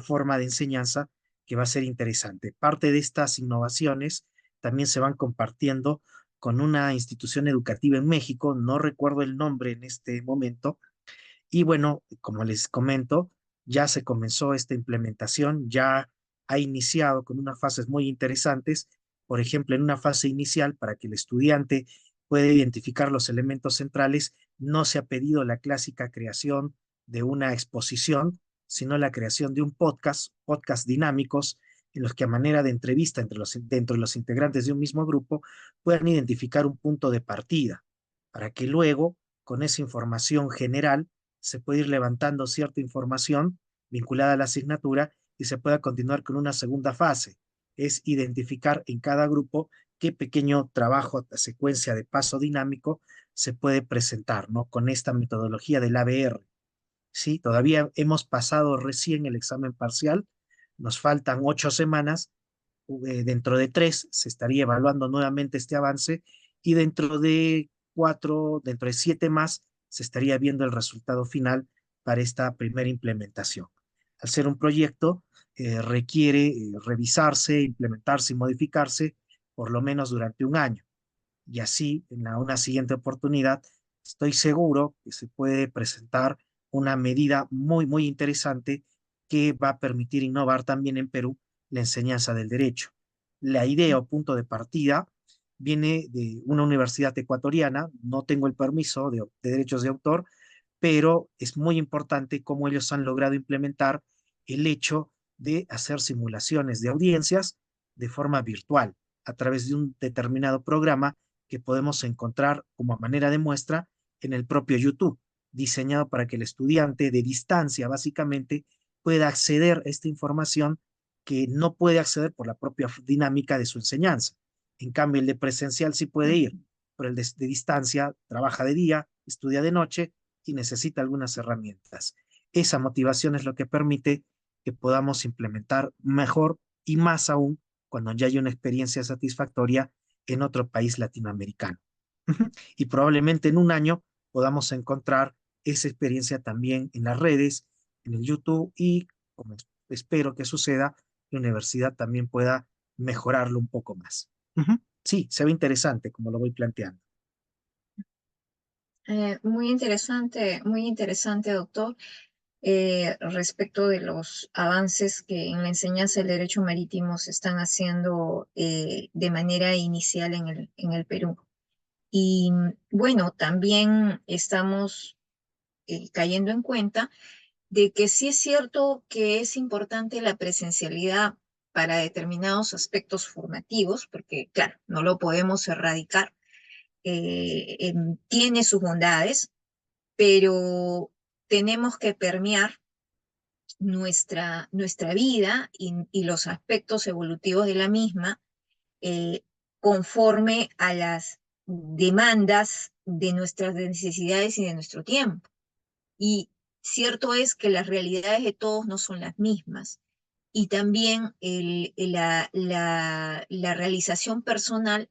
forma de enseñanza que va a ser interesante. Parte de estas innovaciones también se van compartiendo con una institución educativa en México, no recuerdo el nombre en este momento, y bueno, como les comento, ya se comenzó esta implementación, ya ha iniciado con unas fases muy interesantes, por ejemplo, en una fase inicial para que el estudiante pueda identificar los elementos centrales, no se ha pedido la clásica creación de una exposición, sino la creación de un podcast dinámicos, en los que a manera de entrevista dentro de los integrantes de un mismo grupo puedan identificar un punto de partida, para que luego, con esa información general, se puede ir levantando cierta información vinculada a la asignatura y se pueda continuar con una segunda fase. Es identificar en cada grupo qué pequeño trabajo, secuencia de paso dinámico se puede presentar, ¿no? Con esta metodología del ABR. Sí, todavía hemos pasado recién el examen parcial, nos faltan 8 semanas, dentro de 3 se estaría evaluando nuevamente este avance y dentro de 4, dentro de 7 más, se estaría viendo el resultado final para esta primera implementación. Al ser un proyecto, requiere revisarse, implementarse y modificarse por lo menos durante un año. Y así, en una siguiente oportunidad, estoy seguro que se puede presentar una medida muy, muy interesante que va a permitir innovar también en Perú la enseñanza del derecho. La idea o punto de partida viene de una universidad ecuatoriana, no tengo el permiso de derechos de autor, pero es muy importante cómo ellos han logrado implementar el hecho de hacer simulaciones de audiencias de forma virtual a través de un determinado programa que podemos encontrar como manera de muestra en el propio YouTube, diseñado para que el estudiante de distancia básicamente pueda acceder a esta información que no puede acceder por la propia dinámica de su enseñanza. En cambio, el de presencial sí puede ir, pero el de distancia trabaja de día, estudia de noche y necesita algunas herramientas. Esa motivación es lo que permite que podamos implementar mejor y más aún cuando ya hay una experiencia satisfactoria en otro país latinoamericano. Y probablemente en un año podamos encontrar esa experiencia también en las redes, en el YouTube y, como espero que suceda, la universidad también pueda mejorarlo un poco más. Sí, se ve interesante como lo voy planteando. muy interesante, doctor. Respecto de los avances que en la enseñanza del derecho marítimo se están haciendo de manera inicial en el Perú. Y bueno, también estamos cayendo en cuenta de que sí es cierto que es importante la presencialidad para determinados aspectos formativos, porque claro, no lo podemos erradicar, tiene sus bondades, pero tenemos que permear nuestra vida y los aspectos evolutivos de la misma eh, conforme a las demandas de nuestras necesidades y de nuestro tiempo. Y cierto es que las realidades de todos no son las mismas. Y también la realización personal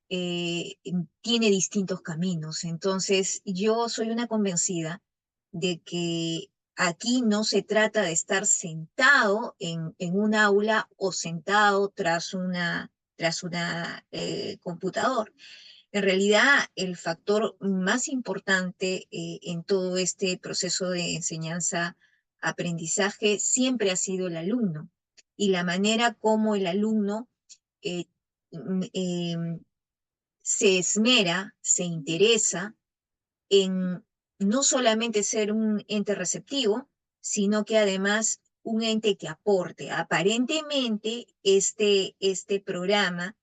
tiene distintos caminos. Entonces, yo soy una convencida de que aquí no se trata de estar sentado en un aula o sentado tras una computador. En realidad, el factor más importante en todo este proceso de enseñanza-aprendizaje siempre ha sido el alumno y la manera como el alumno eh, mm, em, se esmera, se interesa en no solamente ser un ente receptivo, sino que además un ente que aporte. Aparentemente, este programa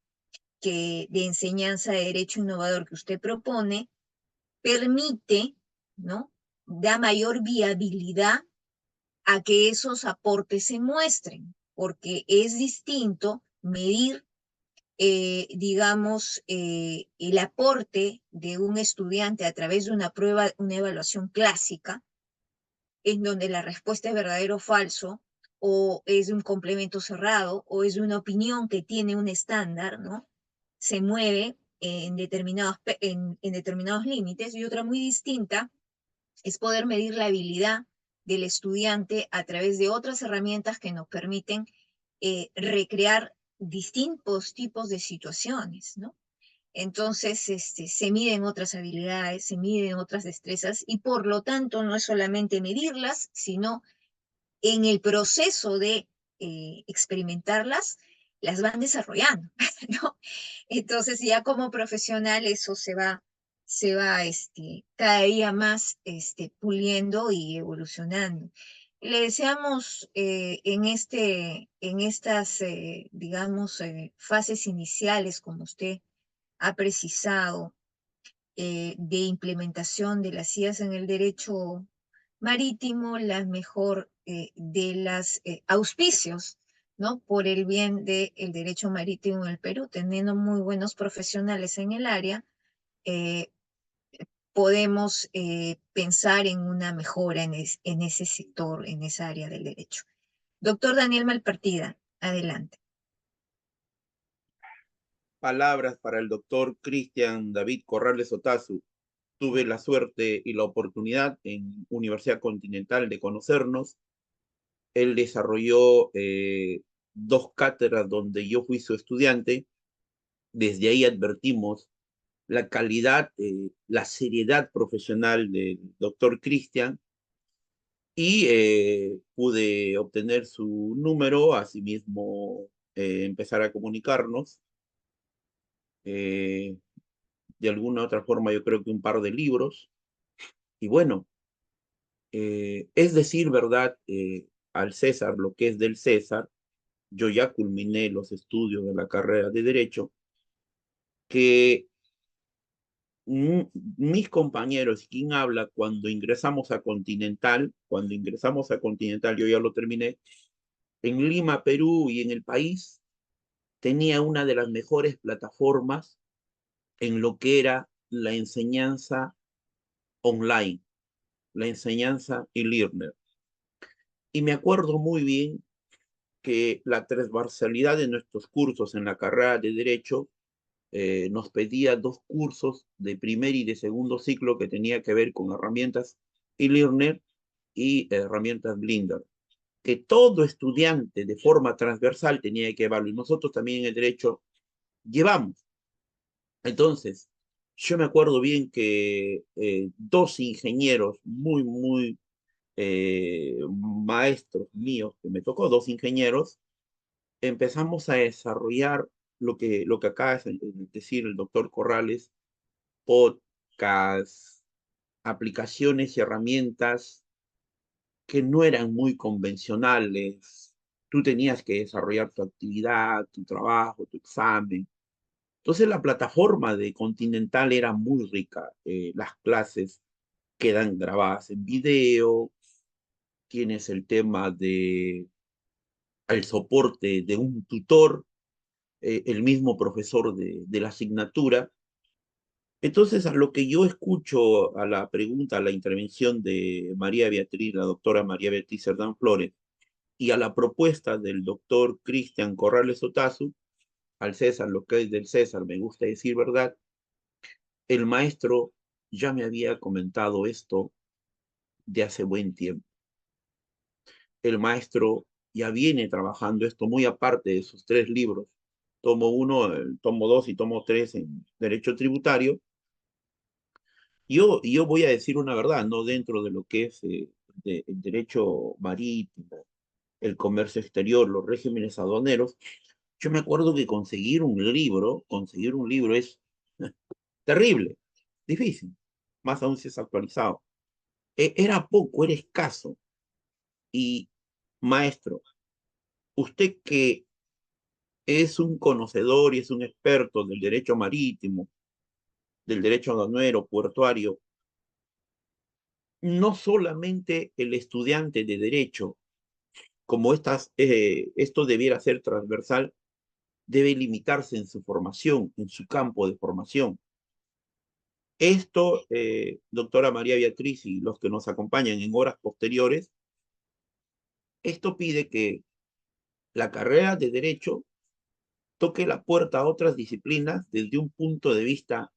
de enseñanza de derecho innovador que usted propone permite, ¿no? Da mayor viabilidad a que esos aportes se muestren, porque es distinto medir digamos, el aporte de un estudiante a través de una prueba, una evaluación clásica, en donde la respuesta es verdadero o falso, o es de un complemento cerrado, o es de una opinión que tiene un estándar, ¿no? Se mueve en determinados límites, y otra muy distinta es poder medir la habilidad del estudiante a través de otras herramientas que nos permiten recrear distintos tipos de situaciones, ¿no? Entonces, se miden otras habilidades, se miden otras destrezas y por lo tanto no es solamente medirlas, sino en el proceso de experimentarlas, las van desarrollando, ¿no? Entonces ya como profesional eso se va cada día más puliendo y evolucionando. Le deseamos en estas, digamos, fases iniciales, como usted ha precisado, de implementación de las IAS en el derecho marítimo, la mejor de las auspicios, ¿no? Por el bien del derecho marítimo en el Perú, teniendo muy buenos profesionales en el área, eh, podemos pensar en una mejora en ese sector, en esa área del derecho. Doctor Daniel Malpartida, adelante. Palabras para el doctor Cristian David Corrales Otazu. Tuve la suerte y la oportunidad en Universidad Continental de conocernos. Él desarrolló dos cátedras donde yo fui su estudiante. Desde ahí advertimos la calidad, la seriedad profesional del doctor Cristian y pude obtener su número, asimismo empezar a comunicarnos. Eh, de alguna otra forma, yo creo que un par de libros. Y bueno, es decir, verdad, al César lo que es del César. Yo ya culminé los estudios de la carrera de Derecho, que mis compañeros, quien habla, cuando ingresamos a Continental, yo ya lo terminé, en Lima, Perú y en el país, tenía una de las mejores plataformas en lo que era la enseñanza online, la enseñanza e-learner. Y me acuerdo muy bien que la transversalidad de nuestros cursos en la carrera de Derecho nos pedía dos cursos de primer y de segundo ciclo que tenía que ver con herramientas e-learner y herramientas Blender, que todo estudiante de forma transversal tenía que evaluar. Y nosotros también en el derecho llevamos. Entonces, yo me acuerdo bien que dos ingenieros muy maestros míos, que me tocó, dos ingenieros, empezamos a desarrollar lo que acaba de decir el doctor Corrales, podcasts, aplicaciones y herramientas que no eran muy convencionales. Tú tenías que desarrollar tu actividad, tu trabajo, tu examen. Entonces la plataforma de Continental era muy rica. Las clases quedan grabadas en video, tienes el tema de el soporte de un tutor, el mismo profesor de la asignatura. Entonces, a lo que yo escucho, a la pregunta, a la intervención de María Beatriz, la doctora María Beatriz Cerdán Flores, y a la propuesta del doctor Cristian Corrales Otazu, al César, lo que es del César, me gusta decir verdad, el maestro ya me había comentado esto de hace buen tiempo. El maestro ya viene trabajando esto muy aparte de sus 3 libros, tomo 1, el tomo 2 y tomo 3 en Derecho Tributario. Yo voy a decir una verdad, no dentro de lo que es el derecho marítimo, el comercio exterior, los regímenes aduaneros. Yo me acuerdo que conseguir un libro es terrible, difícil, más aún si es actualizado. Era poco, era escaso. Y maestro, usted que es un conocedor y es un experto del derecho marítimo, del derecho aduanero, portuario, no solamente el estudiante de derecho, como esto debiera ser transversal, debe limitarse en su formación, en su campo de formación. Esto, doctora María Beatriz y los que nos acompañan en horas posteriores, esto pide que la carrera de derecho toque la puerta a otras disciplinas desde un punto de vista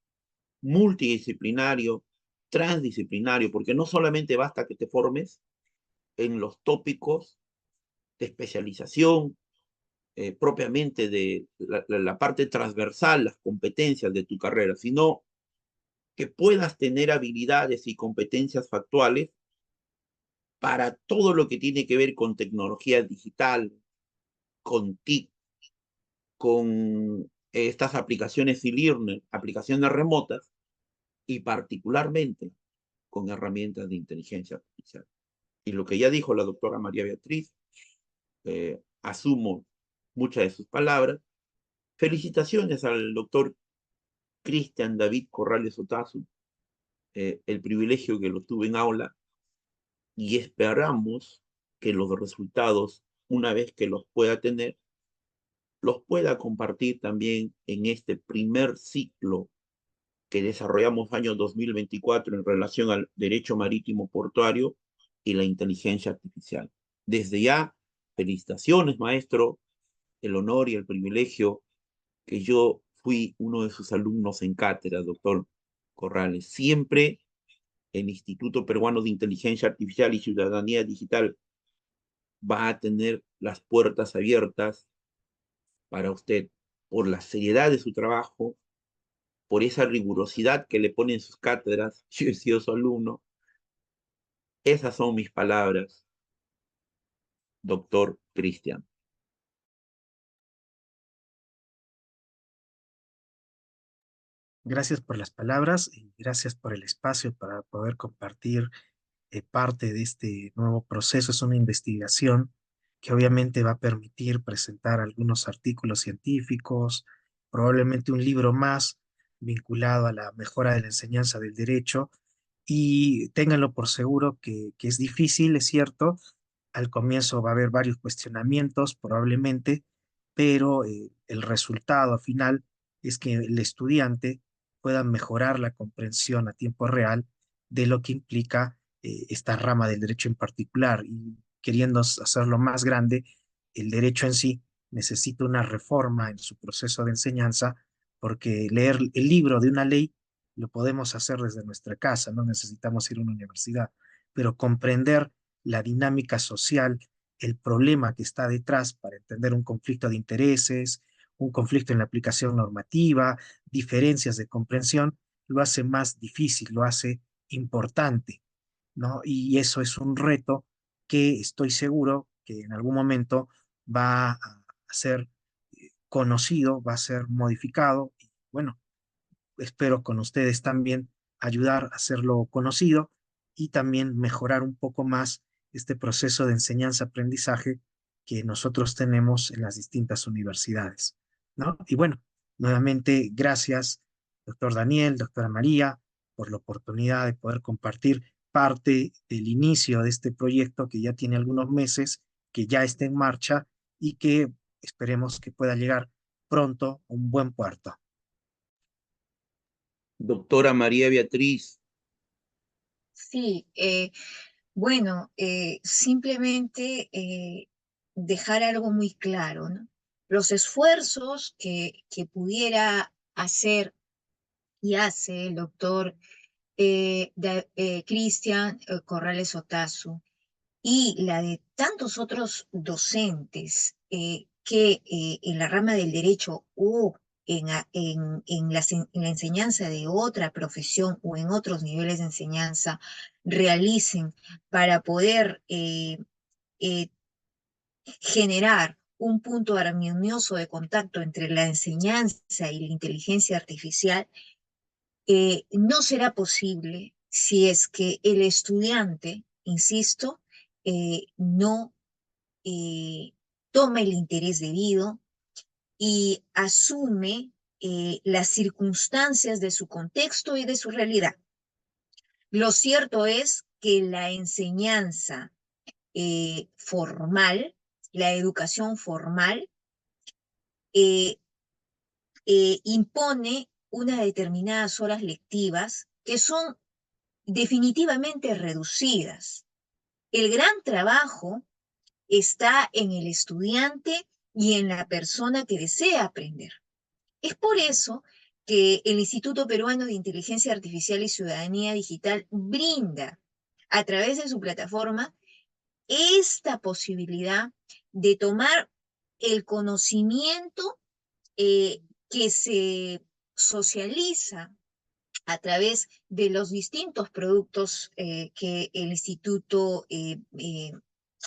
multidisciplinario, transdisciplinario, porque no solamente basta que te formes en los tópicos de especialización, propiamente de la parte transversal, las competencias de tu carrera, sino que puedas tener habilidades y competencias factuales para todo lo que tiene que ver con tecnología digital, con TIC, con estas aplicaciones e-learning, aplicaciones remotas y particularmente con herramientas de inteligencia artificial. Y lo que ya dijo la doctora María Beatriz, asumo muchas de sus palabras. Felicitaciones al doctor Cristian David Corrales Otazu, el privilegio que lo tuve en aula, y esperamos que los resultados, una vez que los pueda tener, los pueda compartir también en este primer ciclo que desarrollamos año 2024 en relación al derecho marítimo portuario y la inteligencia artificial. Desde ya, felicitaciones, maestro, el honor y el privilegio que yo fui uno de sus alumnos en cátedra, doctor Corrales. Siempre el Instituto Peruano de Inteligencia Artificial y Ciudadanía Digital va a tener las puertas abiertas para usted por la seriedad de su trabajo, por esa rigurosidad que le pone en sus cátedras. Yo he sido su alumno. Esas son mis palabras, doctor Cristian. Gracias por las palabras y gracias por el espacio para poder compartir parte de este nuevo proceso. Es una investigación que obviamente va a permitir presentar algunos artículos científicos, probablemente un libro más vinculado a la mejora de la enseñanza del derecho. Y ténganlo por seguro que es difícil, es cierto. Al comienzo va a haber varios cuestionamientos, probablemente, pero el resultado final es que el estudiante pueda mejorar la comprensión a tiempo real de lo que implica esta rama del derecho en particular. Y queriendo hacerlo más grande, el derecho en sí necesita una reforma en su proceso de enseñanza, porque leer el libro de una ley lo podemos hacer desde nuestra casa, no necesitamos ir a una universidad, pero comprender la dinámica social, el problema que está detrás para entender un conflicto de intereses, un conflicto en la aplicación normativa, diferencias de comprensión, lo hace más difícil, lo hace importante, ¿no? Y eso es un reto que estoy seguro que en algún momento va a ser conocido, va a ser modificado. Y bueno, espero con ustedes también ayudar a hacerlo conocido y también mejorar un poco más este proceso de enseñanza-aprendizaje que nosotros tenemos en las distintas universidades, ¿no? Y bueno, nuevamente, gracias, doctor Daniel, doctora María, por la oportunidad de poder compartir parte del inicio de este proyecto que ya tiene algunos meses, que ya está en marcha y que esperemos que pueda llegar pronto a un buen puerto. Doctora María Beatriz, Sí, bueno, simplemente dejar algo muy claro, ¿no? Los esfuerzos que pudiera hacer y hace el doctor Cristian Corrales Otazu y la de tantos otros docentes en la rama del derecho o en la enseñanza de otra profesión o en otros niveles de enseñanza realicen para poder eh, generar un punto armonioso de contacto entre la enseñanza y la inteligencia artificial, no será posible si es que el estudiante, insisto, no eh, toma el interés debido y asume las circunstancias de su contexto y de su realidad. Lo cierto es que la enseñanza formal, la educación formal, eh, impone unas determinadas horas lectivas que son definitivamente reducidas. El gran trabajo está en el estudiante y en la persona que desea aprender. Es por eso que el Instituto Peruano de Inteligencia Artificial y Ciudadanía Digital brinda a través de su plataforma esta posibilidad de tomar el conocimiento que se socializa a través de los distintos productos que el instituto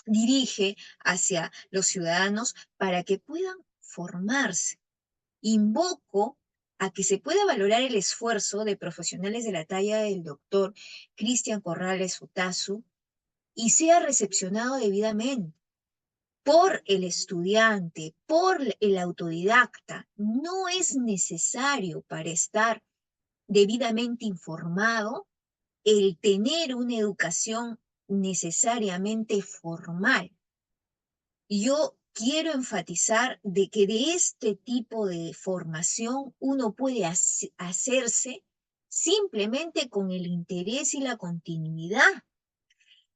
dirige hacia los ciudadanos para que puedan formarse. Invoco a que se pueda valorar el esfuerzo de profesionales de la talla del doctor Cristian Corrales Otazu y sea recepcionado debidamente por el estudiante, por el autodidacta. No es necesario para estar debidamente informado el tener una educación necesariamente formal. Yo quiero enfatizar de que de este tipo de formación uno puede hacerse simplemente con el interés y la continuidad.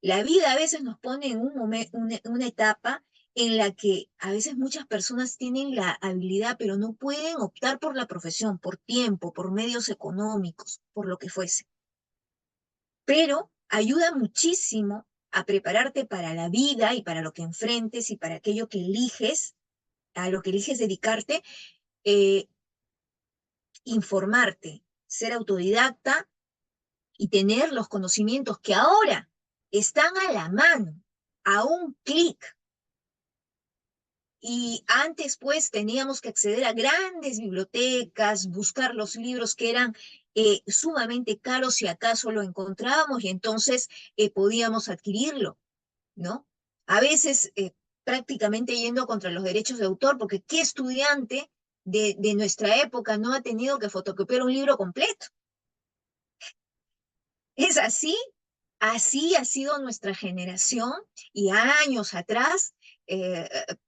La vida a veces nos pone en una etapa en la que a veces muchas personas tienen la habilidad, pero no pueden optar por la profesión, por tiempo, por medios económicos, por lo que fuese. Pero ayuda muchísimo a prepararte para la vida y para lo que enfrentes y para aquello que eliges, a lo que eliges dedicarte, eh, informarte, ser autodidacta y tener los conocimientos que ahora están a la mano, a un clic. Y antes, pues, teníamos que acceder a grandes bibliotecas, buscar los libros que eran sumamente caros si acaso lo encontrábamos y entonces podíamos adquirirlo, ¿no? A veces prácticamente yendo contra los derechos de autor, porque ¿qué estudiante de nuestra época no ha tenido que fotocopiar un libro completo? Es así, así ha sido nuestra generación y años atrás,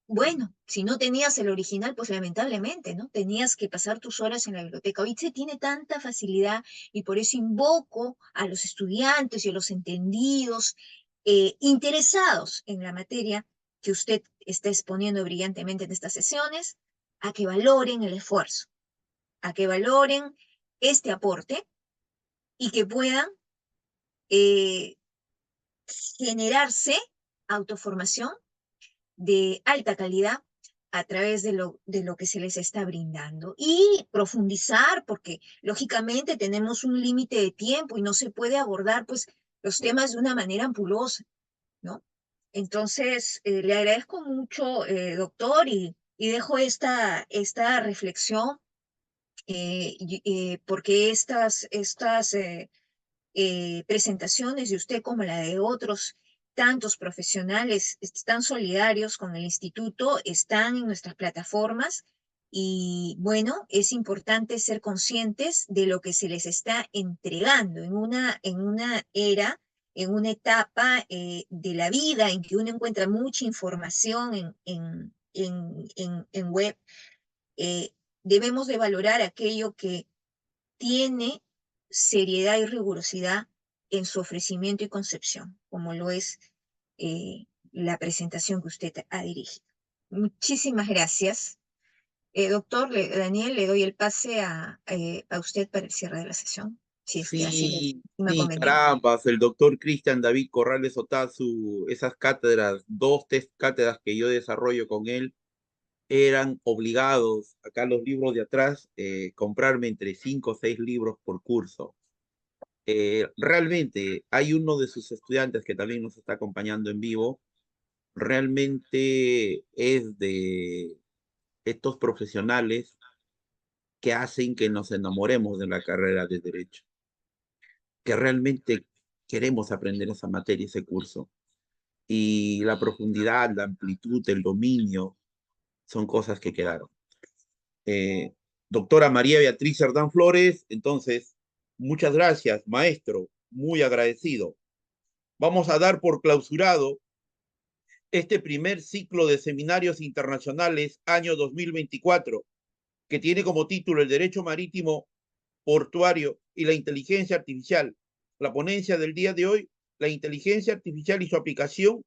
bueno, si no tenías el original, pues lamentablemente, ¿no? Tenías que pasar tus horas en la biblioteca. Hoy se tiene tanta facilidad y por eso invoco a los estudiantes y a los entendidos, interesados en la materia que usted está exponiendo brillantemente en estas sesiones, a que valoren el esfuerzo, a que valoren este aporte y que puedan eh, generarse autoformación de alta calidad a través de lo que se les está brindando y profundizar, porque lógicamente tenemos un límite de tiempo y no se puede abordar pues los temas de una manera ampulosa, ¿no? Entonces, le agradezco mucho, doctor, y dejo esta reflexión porque estas presentaciones de usted como la de otros tantos profesionales están solidarios con el instituto, están en nuestras plataformas y bueno, es importante ser conscientes de lo que se les está entregando en una era, en una etapa de la vida en que uno encuentra mucha información en web. eh, Debemos de valorar aquello que tiene seriedad y rigurosidad en su ofrecimiento y concepción, como lo es la presentación que usted ha dirigido. Muchísimas gracias. Doctor Daniel, le doy el pase a usted para el cierre de la sesión, si es que así le Sí, estima sí, conveniente. carambas, el doctor Cristian David Corrales Otazu, esas cátedras, dos test cátedras que yo desarrollo con él, eran obligados, acá los libros de atrás, comprarme entre 5 o 6 libros por curso. Realmente hay uno de sus estudiantes que también nos está acompañando en vivo, realmente es de estos profesionales que hacen que nos enamoremos de la carrera de Derecho, que realmente queremos aprender esa materia, ese curso. Y la profundidad, la amplitud, el dominio, son cosas que quedaron. Eh, Doctora María Beatriz Cerdán Flores, entonces, muchas gracias, maestro, muy agradecido. Vamos a dar por clausurado este primer ciclo de seminarios internacionales año 2024, que tiene como título el Derecho Marítimo Portuario y la Inteligencia Artificial. La ponencia del día de hoy, la inteligencia artificial y su aplicación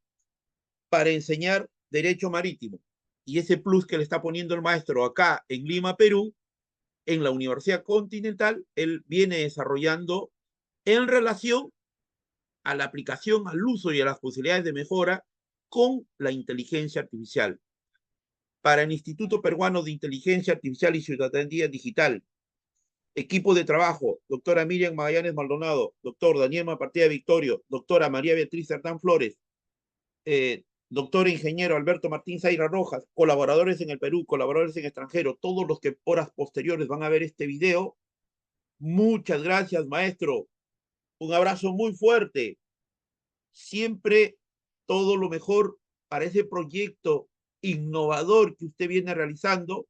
para enseñar Derecho Marítimo. Y ese plus que le está poniendo el maestro acá en Lima, Perú, en la Universidad Continental, él viene desarrollando en relación a la aplicación, al uso y a las posibilidades de mejora con la inteligencia artificial. Para el Instituto Peruano de Inteligencia Artificial y Ciudadanía Digital, equipo de trabajo, doctora Miriam Magallanes Maldonado, doctor Daniel Mapartía Victorio, doctora María Beatriz Cerdán Flores, doctor ingeniero Alberto Martín Zaira Rojas, colaboradores en el Perú, colaboradores en extranjero, todos los que horas posteriores van a ver este video. Muchas gracias, maestro. Un abrazo muy fuerte. Siempre todo lo mejor para ese proyecto innovador que usted viene realizando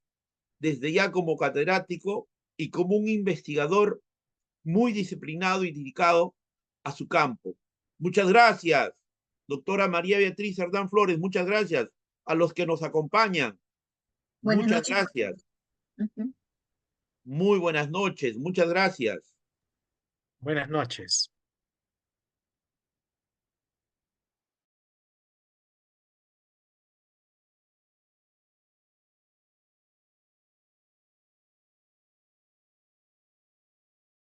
desde ya como catedrático y como un investigador muy disciplinado y dedicado a su campo. Muchas gracias, doctora María Beatriz Cerdán Flores, muchas gracias a los que nos acompañan. Buenas Muchas noches. gracias. Ujú. Muy buenas noches. Muchas gracias. Buenas noches.